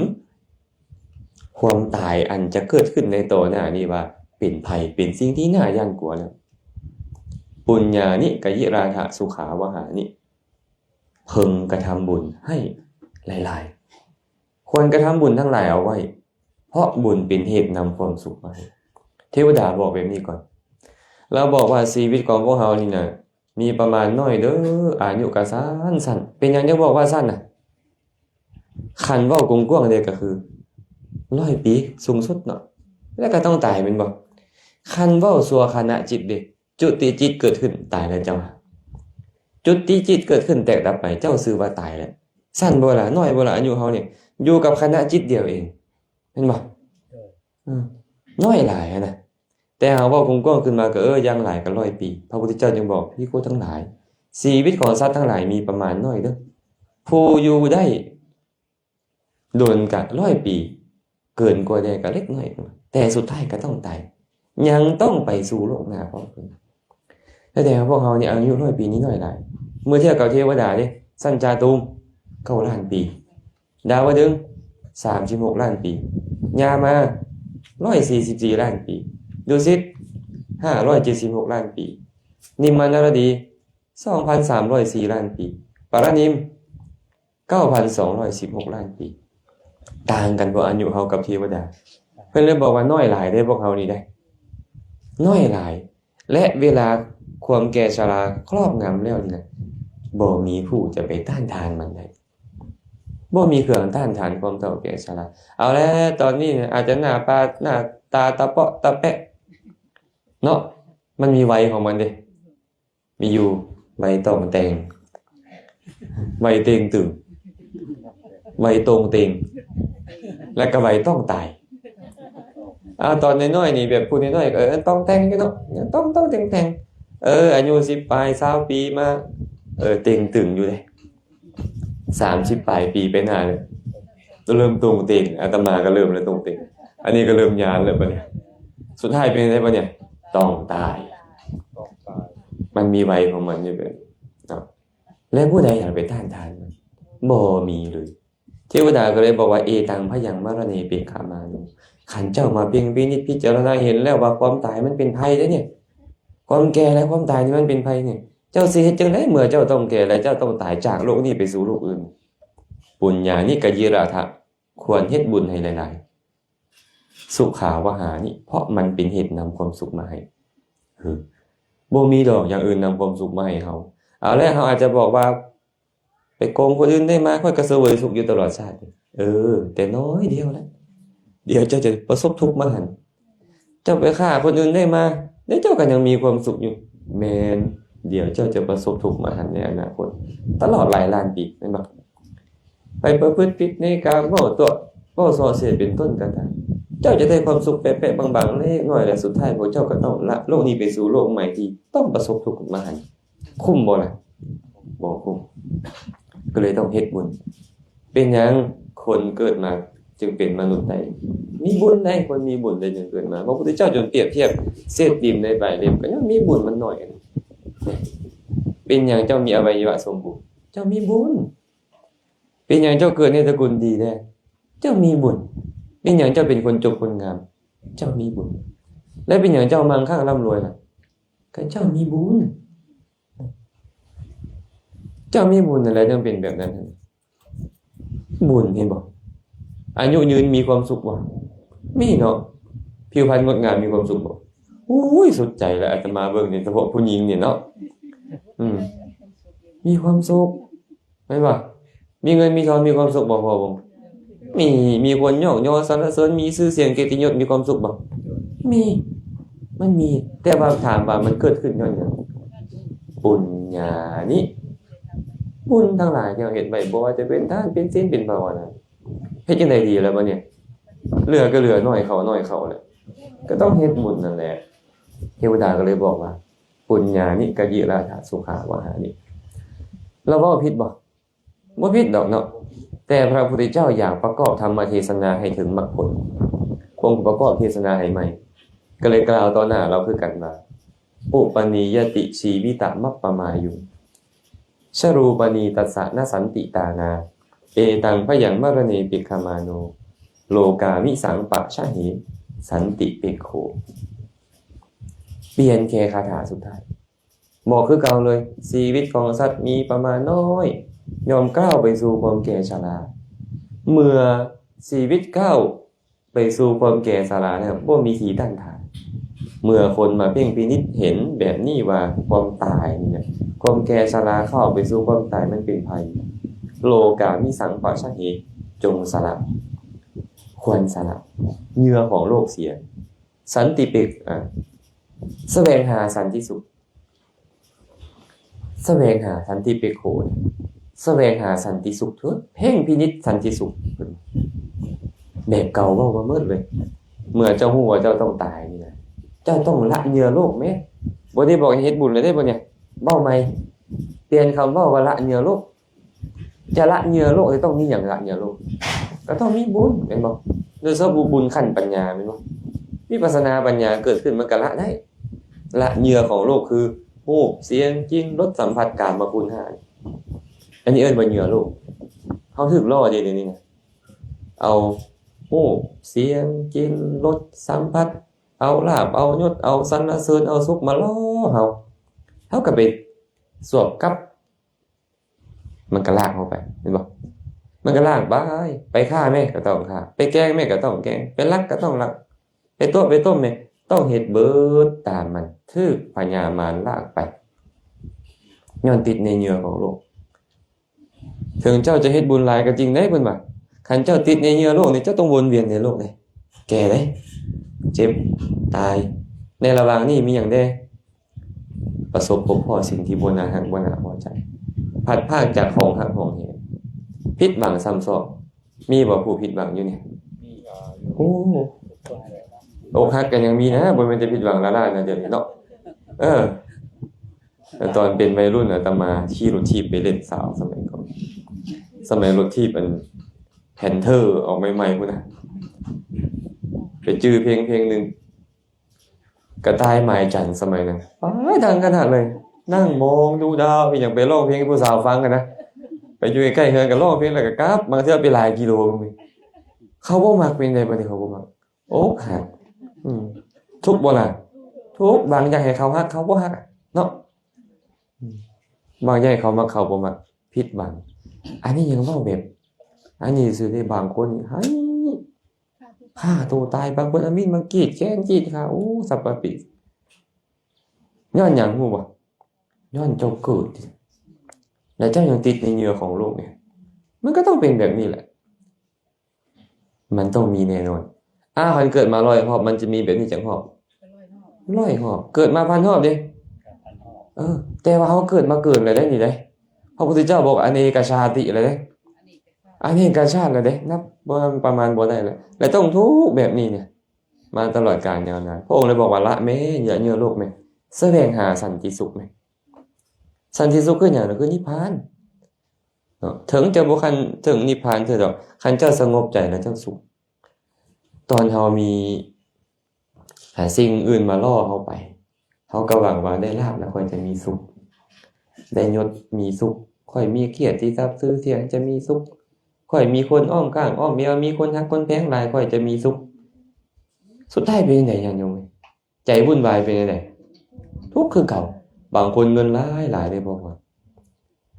ความตายอันจะเกิดขึ้นในต่อหน้านี้ว่าเป็นภัยเป็นสิ่งที่น่าย่านกลัวแล้วปุญญานิกยิราธะสุขาวหานิเพิ่งกระทำบุญให้หลายๆควรกระทำบุญทั้งหลายเอาไว้ เพราะบุญเป็นเหตุนำความสุขมาให้เทวดาบอกแบบนี้ก่อนเราบอกว่าชีวิตของพวกเรานี่นะมีประมาณน้อยเด้ออายุก็สั้นเป็นหยังจะบอกว่าสั้นน่ะคันเว้ากว้างๆเลยก็คือ100ปีสูงสุดเนาะแล้วก็ต้องตายแม่นบ่คันเว้าสัวขณะจิตเด้จุติจิตเกิดขึ้นตายแล้วเจ้าจุติจิตเกิดขึ้นแตกดับไปเจ้าชื่อว่าตายแล้วสั้นบ่ล่ะน้อยบ่ล่ะอายุเฮาเนี่ยอยู่กับขณะจิตเดียวเองเห็นบ่น้อยหลายนะแต่หาเว้ากว้างๆขึ้นมาก็ยังหลายก็100ปีพระพุทธเจ้าจึงบอกภิกษุทั้งหลายชีวิตของสัตว์ทั้งหลายมีประมาณน้อยเด้อผู้อยู่ได้โดนกะ100ปีเกินกว่าได้ก็เล็กน้อยแต่สุดท้ายก็ต้องตายยังต้องไปสู่โลกหน้าพร้อมกันแต่พวกเราเนี่ยอายุ100ปีนี้น้อยหลายเมื่อเทียบกับเทวดาเด้สัญจาตุม9ล้านปีดาวดึงส์36ล้านปียามา144ล้านปีดุสิต576ล้านปีนิมมานารดี2,304ล้านปีปารณิม9,216ล้านปีต่างกันบ่อายุเฮากับเทวดาเพิ่นเลยบอกว่าน้อยหลายได้พวกเฮานี่ได้น้อยหลายและเวลาความแก่ชราครอบงำแล้วนี่นะบ่มีผู้จะไปต้านทานมันได้บ่มีเครื่องต้านทานความเฒ่าแก่ชราเอาแล้วตอนนี้อาจจะหน้าตาตะเปาะตะแปะเนาะมันมีวัยของมันเด้มีอยู่วัยต้องแต่งวัยเต็งตึงวัยตรงเต็งและก็วัยต้องตายตอนน้อยๆนี่แบบพูดน้อยๆก็ต้องแต่งอยู่เนาะต้องแต่งอายุ10ปลาย20ปีมาเต็งตึงอยู่เลย30ปลายปีไปหน้าเลยเริ่มตรงเต็งอาตมาก็เริ่มแล้วตรงเต็งอันนี้ก็เริ่มยานแล้วบัดนี้สุดท้ายเป็นไงบัดเนี่ยต้องตายมันมีวัยของมันอยู่แบบเนาะแล้วผู้ใดอยากไปต้านทานมันบ่มีเลยเทวดาก็เลยบอกว่าเอตังพยังมรณีเปกขามานุขันเจ้ามาเพียงวินิจพิจารณาเห็นแล้วว่าความตายมันเป็นภัยแล้วเนี่ยความแก่และความตายนี่มันเป็นภัยเนี่ยเจ้าสิเฮ็ดจังได๋เมื่อเจ้าต้องแก่และเจ้าต้องตายจากโลกนี้ไปสู่โลกอื่นปุญญานิกยิราทะควรเฮ็ดบุญให้หลายๆสุขาวหานิเพราะมันเป็นเหตุนำความสุขมาให้บ่มีดอกอย่างอื่นนำความสุขมาให้เฮาเอาแล้วเฮาอาจจะบอกว่าไปโกงคนอื่นได้มาค่อยก็เสวยสุขอยู่ตลอดชาติแต่น้อยเดียวแล้วเดี๋ยวเจ้าจะประสบทุกข์มาหั่นเจ้าไปฆ่าคนอื่นได้มาเดี๋ยวเจ้าก็ยังมีความสุขอยู่แม่นเดี๋ยวเจ้าจะประสบทุกข์มาหั่นในอนาคตตลอดหลายล้านปีแม่นบ่ไปประพฤติผิดในกามเว้าตัวเว้าส่อเสียดเป็นต้นก็ตามเจ้าจะได้ความสุขแปะๆบางๆเล็กน้อยและสุดท้ายพวกเจ้าก็ต้องละโลกนี้ไปสู่โลกใหม่ที่ต้องประสบทุกข์มาหั่นคุ้มบ่ล่ะบ่คุ้มก็เลยต้องเฮ็ดบุญเป็นหยังคนเกิดมาจึงเป็นมนุษย์ได้มีบุญได้คนมีบุญได้จึงเกิดมาพระพุทธเจ้าจนเปรียบเทียบเศษดินในใบเล็บก็ยังมีบุญมันน้อยเป็นหยังเจ้ามีอวัยวะสมบูรณ์เจ้ามีบุญเป็นหยังเจ้าเกิดในตระกูลดีได้เจ้ามีบุญเป็นหยังเจ้าเป็นคนจบคนงามเจ้ามีบุญและเป็นหยังเจ้ามั่งคั่งร่ำรวยล่ะก็เจ้ามีบุญเจ้ามีบุญนั่นแหละจึงเป็นแบบนั้นบุญเห็นบ่อายุยืนมีความสุขบ่มีเนาะผิวพรรณงดงามมีความสุขบ่โอ้ยสุดใจแล้วอาตมาเบิ่งนี่เฉพาะผู้หญิงเนี่ยเนาะมีความสุขแม่นบ่มีเงินมีทองมีความสุขบ่พอบ่มีคนยกย่อสรรเสริญมีชื่อเสียงเกียรติยศมีความสุขบ่มีมันมีแต่ว่าถามว่ามันเกิดขึ้นย้อนหยังปุญญานิบุญทั้งหลายที่เราเฮ็ดไว้บ่ว่าจะเป็นทานเป็นศีลเป็นภาวนาเฮ็ดจังได๋ดีแล้วบัดนี้เหลือก็เหลือน้อยเข้าแหละก็ต้องเฮ็ดบุญนั่นแหละเทวดาก็เลยบอกว่าปุญญานิกยิราทะสุขาวหานิเราเว้าผิดบ่ผิดดอกเนาะแต่พระพุทธเจ้าอยากประกอบธรรมเทศนาให้ถึงมรรคผลคงประกอบเทศนาให้ใหม่ก็เลยกล่าวต่อหน้าเราคือกันว่าปุปนิยติชีวิตะมัปปมายุชรูปณีตัสสะนสันติตานาเอตังพยังมรณีปิกขมาโนโลกามิสังปะชะหิสันติปิโขเปลี่ยนแค่คาถาสุดท้ายบอกคือเก่าเลยชีวิตของสัตว์มีประมาณน้อยยอมก้าวไปสู่ความแก่ชราเมื่อชีวิตก้าว ไปสู่ความแก่ชราแล้วบ่มีขีต้านทาน เมื่อคนมาเพ่งพินิจเห็นแบบนี้ว่าความตายเนี่ยความแก่ชราเข้าไปสู่ความตายมันเป็นภัยโลกามิสังปะชะเหจงสละควรสละเหยื่อของโลกเสียสันติเปกแสวงหาสันติสุขแสวงหาสันติเปกโขแสวงหาสันติสุขเถิดเพ่งพินิจสันติสุขแบบเก่าเว้ามาเมิดเลยเมื่อเจ้าฮู้ว่าเจ้าต้องตายนี่นะเจ้าต้องละเหยื่อโลกแม้บ่ได้บอกให้เฮ็ดบุญเลยได้บ่เนี่ยเว้าใหม่เปลี่ยนคำเว้าว่าละเหยื่อโลกจะละเหยื่อโลกจะต้องมีหยังละเหยื่อโลกก็ต้องมีบุญแม่นบ่โดยเฉพาะบุญขั้นปัญญาแม่นบ่วิปัสสนาปัญญาเกิดขึ้นมันก็ละได้ละเหยื่อของโลกคือรูปเสียงกลิ่นรสสัมผัสกามคุณ5อันนี้เอิ้นว่าเหยื่อโลกเฮาถึกล่อเดี๋ยวนี้นะเอารูปเสียงกลิ่นรสสัมผัสเอาลาภเอายศเอาสรรเสริญเอาสุขมาล่อเฮาก็ไปสวบกับมันก็ลากเฮาไปเห็นบ่มันก็ลากไปฆ่าแม่ก็ต้องฆ่าไปแกล้งแม่ก็ต้องแกล้งไปลักก็ต้องลักไปโต๊ะไปต้มแม่ต้องเฮ็ดเบิดตามมันถึกพญามารลากไปย้อนติดในเหยื่อของโลกถึงเจ้าจะเฮ็ดบุญหลายก็จริงได้เพิ่นว่าคันเจ้าติดในเหยื่อโลกนี่เจ้าต้องวนเวียนในโลกนี่แก่เด้เจ็บตายในระหว่างนี้มีหยังได้ประสบพบพอสิ่งที่บ่น่าฮักบ่น่าพอใจพัดพรากจากของฮักของเห็นผิดหวังซ้ำซ้อนมีบ่ผู้ผิดหวังอยู่นี่มีโอ้อกหักกันยังมีนะบ่แม่นจะผิดหวังละล่านะเดี๋ยวนี้เนาะแต่ตอนเป็นวัยรุ่นอาตมาขี่รถถีบไปเล่นสาวสมัยก่อนสมัยรถถีบมันแพนเทอร์ออกใหม่ๆพุ่นน่ะไปจื้อเพลงนึงกระต่ายหมายจันทร์สมัยนั้นดังขนาดเลยนั่งมองดูดาวอย่างไปร้องเพลงให้ผู้สาวฟังกันนะไปอยู่ใกล้ๆเฮือนก็ร้องเพลงแล้วก็กลับบางเทื่อไปหลายกิโลนึงเขาบ่มักเป็นไดบัดนี้เขาบ่มักอกหักทุกข์บ่ล่ะทุกข์บางอย่างให้เขาฮักเขาบ่ฮักเนาะบางอย่างให้เขามักเขาบ่มักผิดหวังอันนี้ยังเว้าแบบอันนี้ซื่อได้บางคนให้ฆ่าตัวตายบางคนเอามีดมากรีดแขนกรีดขาโอ้สัปปะปิย้อนหยังฮู้บ่ย้อนเจ้าเกิดแล้วเจ้ายังติดในเหยื่อของโลกเนี่ยมันก็ต้องเป็นแบบนี้แหละมันต้องมีแน่นอนคันเกิดมา100รอบมันจะมีแบบนี้จักรอบ100รอบเกิดมา1,000รอบเด้แต่ว่าเฮาเกิดมาเกินแล้วได้นี่เด้พระพุทธเจ้าบอกอเนกชาติแล้วเด้อเนกชาติแล้วเด้นับบ่ประมาณบ่ได้แล้วและต้องทุกข์แบบนี้เนี่ยมาตลอดกาลยาวนานพระองค์เลยบอกว่าละแม้อย่าเหยื่อโลกแม้แสวงหาสันติสุขแม้สันติสุขคือหยังน่ะคือนิพพานเนาะถึงจะบ่คันถึงนิพพานเถิดดอกคันเจ้าสงบใจแล้วเจ้าสุขตอนเฮามีสิ่งอื่นมาล่อเฮาไปเฮาก็หวังว่าได้ลาภแล้วค่อยจะมีสุขได้ยศมีสุขค่อยมีเกียรติทรัพย์ชื่อเสียงจะมีสุขค่อยมีคนอ้อมข้างอ้อมเมียมีคนฮักคนแพงหลายค่อยจะมีสุขสุดท้ายเป็นจังได๋ญาติโยมใจวุ่นวายเป็นจังได๋ทุกข์คือเก่าบางคนเงินหลายๆเลยบ่พอ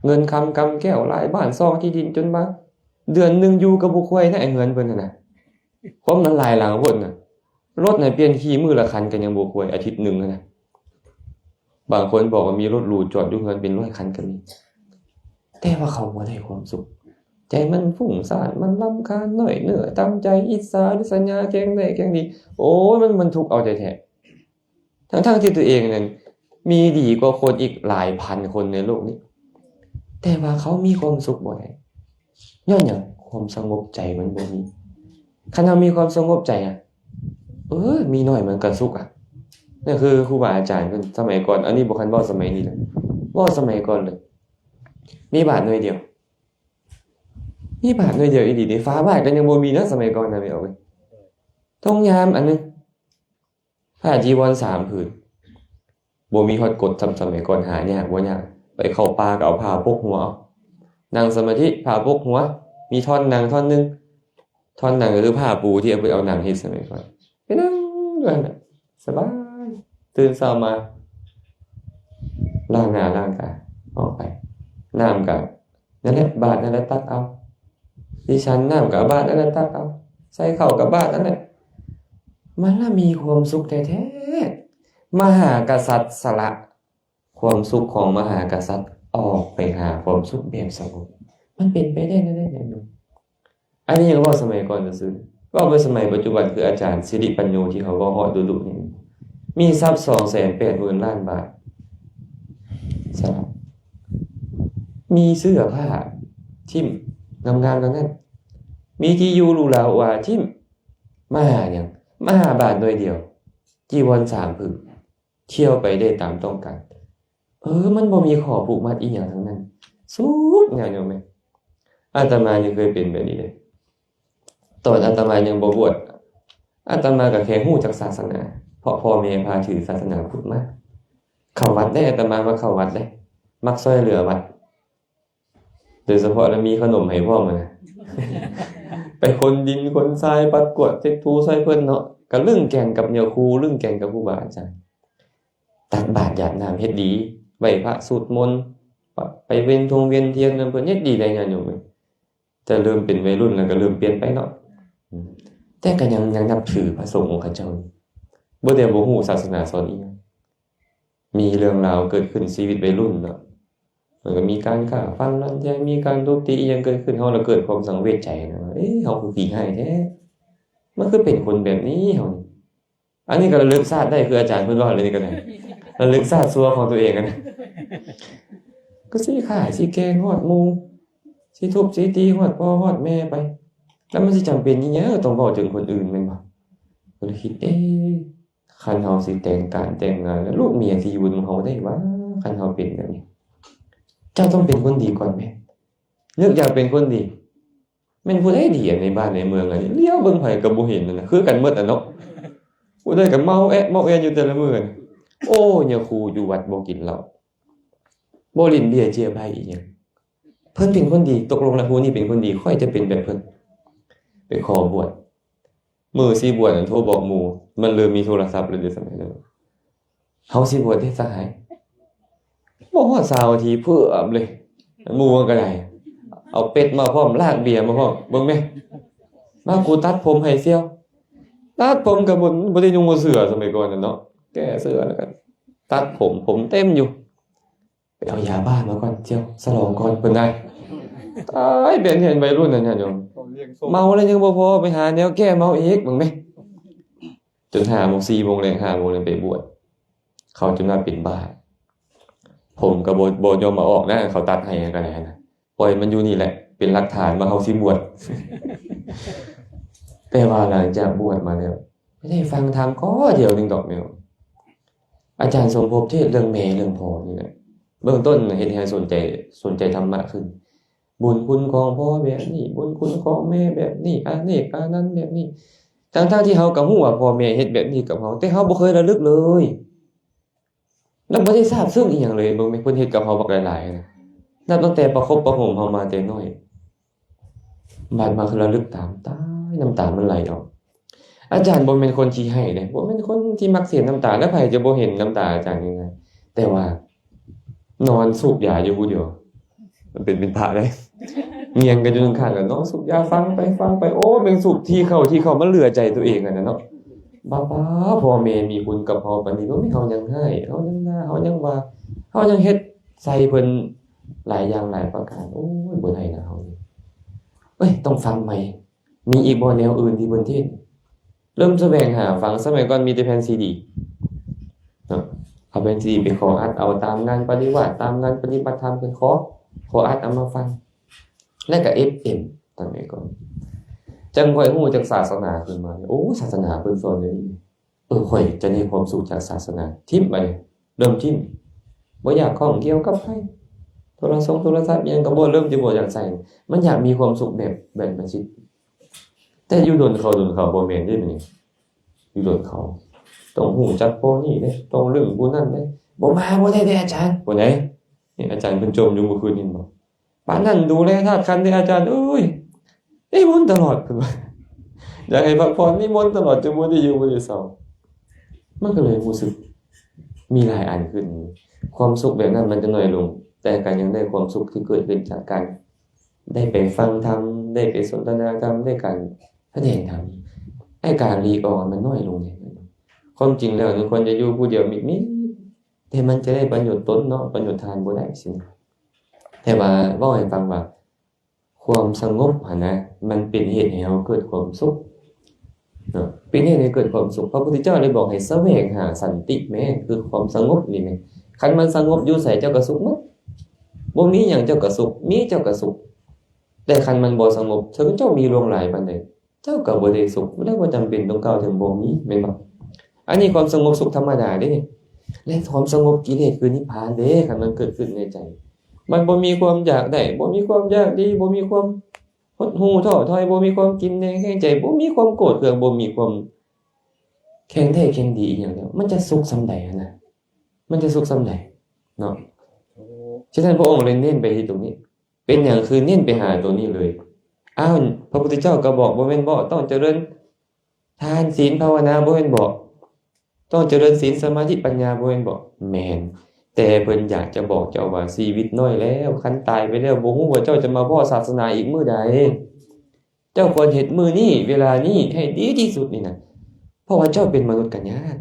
เงินคำกำแก้วหลายบ้านซองที่ดินจนมาเดือนนึงอยู่กับบ่ค่อยนะไอ้เงินเพิ่นน่ะนะความมันหลายหลังพุ่นน่ะรถน่ะเปลี่ยนขี่มื้อละคันก็ยังบ่ค่อยอาทิตย์นึงนะบางคนบอกว่ามีรถหรูจอดอยู่เฮือนเป็น100คันก็มีแต่ว่าเขาบ่ได้ความสุขใจมันฟุ้งซ่านมันรำคาญน้อยเนื้อตามใจอิจฉาริษยาแกล้งได้แกล้งดีโอ้ยมันทุกข์เอาแท้ๆทั้งๆที่ตัวเองนั้นมีดีกว่าคนอีกหลายพันคนในโลกนี้แต่ว่าเขามีความสุขบ่ได้ย้อนหยังความสงบใจมันบ่มีคันเรามีความสงบใจมีน้อยมันก็สุขนั่นคือครูบาอาจารย์เพิ่นสมัยก่อนอันนี้บ่คันเว้าสมัยนี้เลยเว้าสมัยก่อนเลยมีบาทหน่วยเดียวอีหลีเด้ฟ้าบาทก็ยังบ่มีนะสมัยก่อนนะแม่เอาเว้ยทงยามอันนึงผ้าจีวร3ผืนบ่มีฮอดกฎสมัยก่อนหายากบ่ยากไปเข้าป่าก็เอาผ้าพกหัวเอานั่งสมาธิผ้าพกหัวมีท่อนนั่งท่อนนึงท่อนนั่งก็คือผ้าปูที่เอาไปเอานั่งเฮ็ดสมัยก่อนไปนั่งอยู่นั่นน่ะสบายตื่นเช้ามาล้างหน้าล้างตาออกไปน้ำก็นั่นแหละบาทนั่นแหละตักเอาดิฉันน้ำก็บาทนั่นแหละตักเอา ใส่เข้ากับบ้านนั่นแหละมันน่ะมีความสุขแท้ๆมหากษัตริย์สละความสุขของมหากษัตริย์ออกไปหาความสุขแบบสงบมันเป็นไปได้ยังไงอันนี้ยังเว้าสมัยก่อนซื่อๆเว้าในสมัยปัจจุบันคืออาจารย์สิริปัญโยที่เขาเว้าฮอดดุๆนี่มีทรัพย์ 280,000 ล้านบาทสละมีเสื้อผ้าทิ่มงามๆทั้งนั้นมีที่อยู่หรูหราว่าทิ่มมาหาหยังมาหาบาทหน่วยเดียวจีวร3ผืนเที่ยวไปได้ตามต้องการมันบ่มีข้อผูกมัดอีหยังทั้งนั้นสุดงามอยู่แม่อาตมานี่เคยเป็นแบบนี้เลยตอนอาตมายังบ่บวชอาตมาก็แค่ฮู้จักศาสนาเพราะพ่อแม่พาถือศาสนาพุทธมาเข้าวัดได้อาตมามาเข้าวัดได้มักช่วยเหลือวัดโดยเฉพาะแล้วมีขนมให้พร้อมนะ ไปคนดินคนทรายปัดกวาดเช็ดถูใส่เพิ่นเนาะก็เรื่องแก่งกับเหนี่ยวครูเรื่องแก่งกับครูบาอาจารย์ตักบาตรหยาดน้ำเฮ็ดดีไหว้พระสวดมนต์ไปเวียนเทียนนำเพิ่นเฮ็ดดีได้งานอยู่แต่เริ่มเป็นวัยรุ่นแล้วก็เริ่มเปลี่ยนไปเนาะแต่ก็ยังนับถือพระสงฆ์องค์เขาเจ้าบ่ได้บ่ฮู้ศาสนาสอนอีหยังมีเรื่องราวเกิดขึ้นชีวิตวัยรุ่นเนาะมันก็มีการฆ่าฟันรันแทงมีการทุบตีอีหยังเกิดขึ้นเฮาแล้วเกิดความสังเวชใจนะว่าเฮาคือขี้ร้ายแท้มันคือเป็นคนแบบนี้เฮานี่อันนี้ก็ระลึกชาติได้คืออาจารย์เพิ่นว่าเลยนี่ก็ได้ระลึกชาติชั่วของตัวเองกันก็สิฆ่าสิแกล้งฮอดหมู่สิทุบสิตีฮอดพ่อฮอดแม่ไปแล้วมันสิจำเป็นอีหยังต้องเว้าถึงคนอื่นแม่นบ่ก็เลยคิดคันเฮาสิแต่งการแต่งงานแล้วลูกเมียสิอยู่นำเฮาได้วะคันเฮาเป็นแบบนี้เจ้าต้องเป็นคนดีก่อนแม่เลือกอยากเป็นคนดีแม่นผู้ใดดีในบ้านในเมืองอันนี้เลี้ยวเบิ่งไผก็บ่เห็นนั่นน่ะคือกันหมดอะเนาะผู้ใดก็เมาแอะอยู่แต่ละมื้อน่ะโอ้ยาคูอยู่วัดบ่กินเหล้าบ่ลิ้นเบียร์เจียไผอีหยังเพิ่นเป็นคนดีตกลงแล้วผู้นี้เป็นคนดีค่อยจะเป็นแบบเพิ่นไปขอบวชมื้อสิบวชนั่นโทรบอกหมู่มันเริ่มมีโทรศัพท์แล้วเดี๋ยวสมัยนั้นเฮาสิบวชได้สหายบ่ฮอด20นาทีเพิ่มเลยหมู่มันก็ได้เอาเป็ดมาพร้อมลากเบียร์มาพร้อมเบิ่งแม่มากูตัดผมให้เสี่ยวตัดผมก็บ่ได้นุ่งเสื้อสมัยก่อนน่ะเนาะแก้เสื้อแล้วก็ตัดผมเต็มอยู่ไปเอายาบ้ามาก่อนเสี่ยวฉลองก่อนเพิ่นได้ตายเป็นเห็นวัยรุ่นนั่นน่ะโยมเมาแล้วยังบ่พอไปหาแนวแก้เมาอีกเบิ่งแม่จน5 โมง4 โมงแลง5 โมงไปบวชเขาจนว่าเป็นบ้าผมก็บ่ยอมมาออกนะเขาตัดให้ก็ได้นะปล่อยมันอยู่นี่แหละเป็นหลักฐานว่าเฮาสิบวช แต่ว่าหลังจากบวชมาแล้วไม่ได้ฟังธรรมข้อเดียวนึงดอกแมวอาจารย์สมภพเทศเรื่องแม่เรื่องพ่อนี่แหละเบื้องต้นเฮ็ดให้สนใจธรรมะขึ้นบุญคุณของพ่อแบบนี้บุญคุณของแม่แบบนี้อันนี้อันนั้นแบบนี้ทั้งๆที่เฮาก็ฮู้ว่าพ่อแม่เฮ็ดแบบนี้กับเฮาแต่เฮาบ่เคยระลึกเลยแล้วบ่ได้ทราบซึ้งอีหยังเลยเบิ่งแม่เพิ่นเฮ็ดกับเฮาบักหลายๆนะนับตั้งแต่ประคบประหงมเฮามาแต่น้อยบาดมาคือระลึกตามตายน้ำตามันไหลออกอาจารย์บ่แม่นคนที่ให้เด้บ่แม่นคนที่มักเสียน้ำตาแล้วไผจะบ่เห็นน้ำตาอาจารย์ง่ายๆแต่ว่านอนสูบยาอยู่ผู้เดียวมันเป็นพระเลยเงียงกันอยู่ข้างๆกันนอนสูบยาฟังไปโอ้แม่งสูบที่เข้ามันเหลือใจตัวเองอะนะเนาะบ้าพ่อแม่มีบุญกับเฮาปานนี้บ่มีเฮายังให้เฮายังด่าเฮายังว่าเฮายังเฮ็ดใส่เพิ่นหลายอย่างหลายประการโอ้ยบ่ได้นะเฮาต้องฟังใหม่มีอีกบ่แนวอื่นที่เพิ่นเทศเริ่มแสวงหาฟังสมัยก่อนมีแต่แผ่นซีดีเนาะเอาแผ่นซีดีไปขออัดเอาตามงานปฏิวัติตามงานปฏิบัติธรรมเพิ่นขออัดเอามาฟังแล้วก็ FM สมัยก่อนจังค่อยฮู้จักศาสนาขึ้นมาโอ้ศาสนาเพิ่นสอนได้ดีค่อยจะได้ความสุขจากศาสนาทิ่มไปเริ่มทิ่มบ่อยากข้องเกี่ยวกับไผโทรศัพท์อิหยังก็บ่เริ่มจะบ่อยากใส่มันอยากมีความสุขแบบมันสิแต่อยู่โดนเขาบ่แม่นเด้มื้อนี้อยู่โดนเขาต้องฮู้จักพวกนี้เด้ต้องเรื่องผู้นั้นเด้บ่มาบ่ได้เด้อาจารย์บ่ได้นี่อาจารย์เพิ่นจมอยู่เมื่อคืนนี้บ่ปานนั้นดูแลธาตุขันธ์เด้อาจารย์นิมนต์ตลอดเพิ่นว่าอยากให้พักผ่อนนิมนต์ตลอดจนบ่ได้อยู่บ่ได้เศร้ามันก็เลยรู้สึกมีหลายอันขึ้นความสุขแบบนั้นมันจะน้อยลงแต่ก็ยังได้ความสุขที่เกิดขึ้นจากการได้ไปฟังธรรมได้ไปสนทนาธรรมได้การพ แสดงธรรมไอ้การรีออนมันน้อยลงเนี่ยความจริงแล้วมันควรจะอยู่ผู้เดียวมิดๆแต่มันจะได้ประโยชน์ตนเนาะประโยชน์ทานบ่ได้สิแต่ว่าเว้าให้ฟังว่าความสงบหั่นนะมันเป็นเหตุให้เราเกิดความสุขเนาะเป็นเหตุให้เกิดความสุขพระพุทธเจ้าเลยบอกให้แสวงหาสันติแม้คือความสงบนี่แม่คันมันสงบอยู่ไสเจ้าก็สุขหมดบ่มีหยังเจ้าก็สุขมีเจ้าก็สุขแต่คันมันบ่สงบถึงเจ้ามีลวงหลายปานใดเจ้าก็บ่ได้สุขและบ่จำเป็นต้องกล่าวถึงบ่มีแม่นบ่อันนี้ความสงบสุขธรรมดาเด้นี่และความสงบกิเลสคือนิพพานเด้คันมันเกิดขึ้นในใจมันบ่มีความอยากได้บ่มีความอยากดีบ่มีความหดหู่ท้อถอยบ่มีความกินแน่แข็งใจบ่มีความโกรธเคืองบ่มีความแข็งแท้แข็งดีอีหยังแล้วมันจะสุขส่ำใดนะมันจะสุขส่ำใดเนาะฉะนั้นพระองค์เลยเน้นไปที่ตรงนี้เป็นหยังคือเน้นไปหาตัวนี้เลยอ้าวพระพุทธเจ้าก็บอกบ่แม่นบ่ต้องเจริญทานศีลภาวนาบ่แม่นบ่ต้องเจริญศีลสมาธิปัญญาบ่แม่นบ่แม่นแต่เพิ่นอยากจะบอกเจ้าว่าชีวิตน้อยแล้วคันตายไปแล้วบ่ฮู้ว่าเจ้าจะมาพ้อศาสนาอีกมื้อใดเจ้าควรเฮ็ดมื้อนี้เวลานี้ให้ดีที่สุดนี่น่ะเพราะว่าเจ้าเป็นมนุษย์กันยาก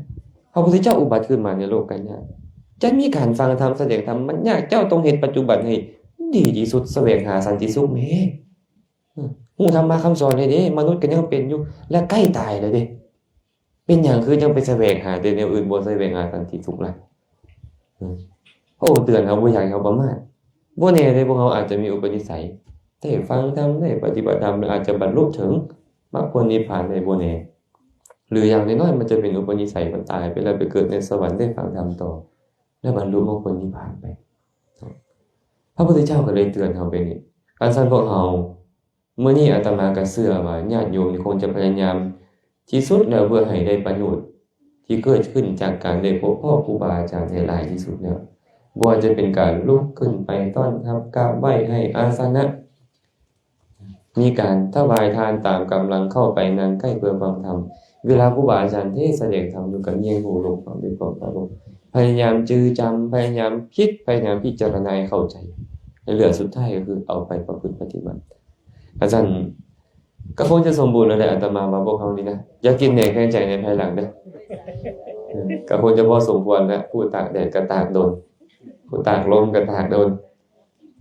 พระพุทธเจ้าอุบัติขึ้นมาในโลกกันยากจะมีการฟังธรรมแสดงธรรมมันยากเจ้าต้องเฮ็ดปัจจุบันให้ดีที่สุดแสวงหาสันติสุขแม่ฮู้ธรรมะคำสอนเลยเด้มนุษย์ก็ยังเป็นอยู่และใกล้ตายแล้วเด้เป็นหยังคือยังไปแสวงหาแต่แนวอื่นบ่แสวงหาสันติสุขล่ะพระองค์เตือนเราบ่อยากให้เราประมาทบ่แน่เด้พวกเราอาจจะมีอุปนิสัยได้ฟังธรรมได้ปฏิบัติธรรมอาจจะบรรลุถึงมรรคผลนิพพานได้บ่แน่หรืออย่างน้อยๆมันจะเป็นอุปนิสัยมันตายไปแล้วไปเกิดในสวรรค์ได้ฟังธรรมต่อและบรรลุมรรคผลนิพพานไปพระพุทธเจ้าก็เลยเตือนเราไปนี่อันซั่นพวกเรามื้อนี้อาตมาก็เชื่อว่าญาติโยมนี่คงจะพยายามที่สุดแล้วเพื่อให้ได้ประโยชน์ที่เกิดขึ้นจากการได้พบพ่อครูบาอาจารย์ให้หลายที่สุดแล้วบ่ว่าจะเป็นการลุกขึ้นไปต้อนรับกราบไหว้ให้อาสนะมีการถวายทานตามกำลังเข้าไปนั่งใกล้เพื่อฟังธรรมเวลาครูบาอาจารย์เทศแสดงธรรมอยู่กับเงียงหูลงฟังด้วยความเคารพพยายามจือจำพยายามคิดพยายามพิจารณาให้เข้าใจและเหลือสุดท้ายก็คือเอาไปประพฤติปฏิบัติอาจารย์ก็คงจะสมบูรณ์แล้วแหละอาตมามาบอกเขานี่นะอย่ากินแหน่แข็งใจในภายหลังเด้อก็คงจะพอสมควรแล้วผู้ตากแดดก็ตากโดนผู้ตากลมก็ตากโดน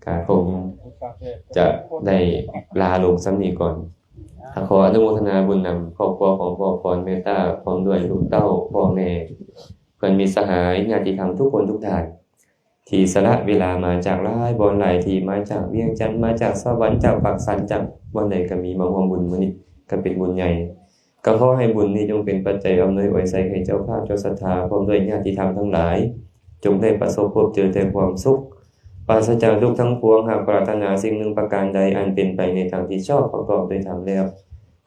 ก็คงจะได้ลาลงซ้ำนี้ก่อนขออนุโมทนาบุญนำครอบครัวของพ่อพรเมตตาพร้อมด้วยลูกเต้าพ่อแม่เพื่อนมิตรสหายญาติธรรมทุกคนทุกท่านที่สละเวลามาจากหลายบ่อนหลายที่มาจากเวียงจันทน์มาจากสวรรค์จากปากสันจากวันใดก็มีมาร่วมบุญมื้อนี้ก็เป็นบุญใหญ่ก็ขอให้บุญนี้จงเป็นปัจจัยอำนวยอวยไสให้เจ้าภาพเจ้าศรัทธาพร้อมด้วยญาติธรรมทั้งหลายจงได้ประสบพบเจอแต่ความสุขปราศจากทุกข์ทั้งปวงหากปรารถนาสิ่งหนึ่งประการใดอันเป็นไปในทางที่ชอบประกอบด้วยธรรมแล้ว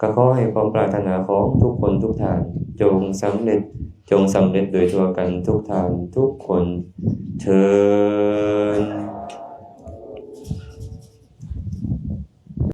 ก็ขอให้ความปรารถนาของทุกคนทุกท่านจงสำเร็จโดยทั่วกันทุกท่านทุกคนเทอญ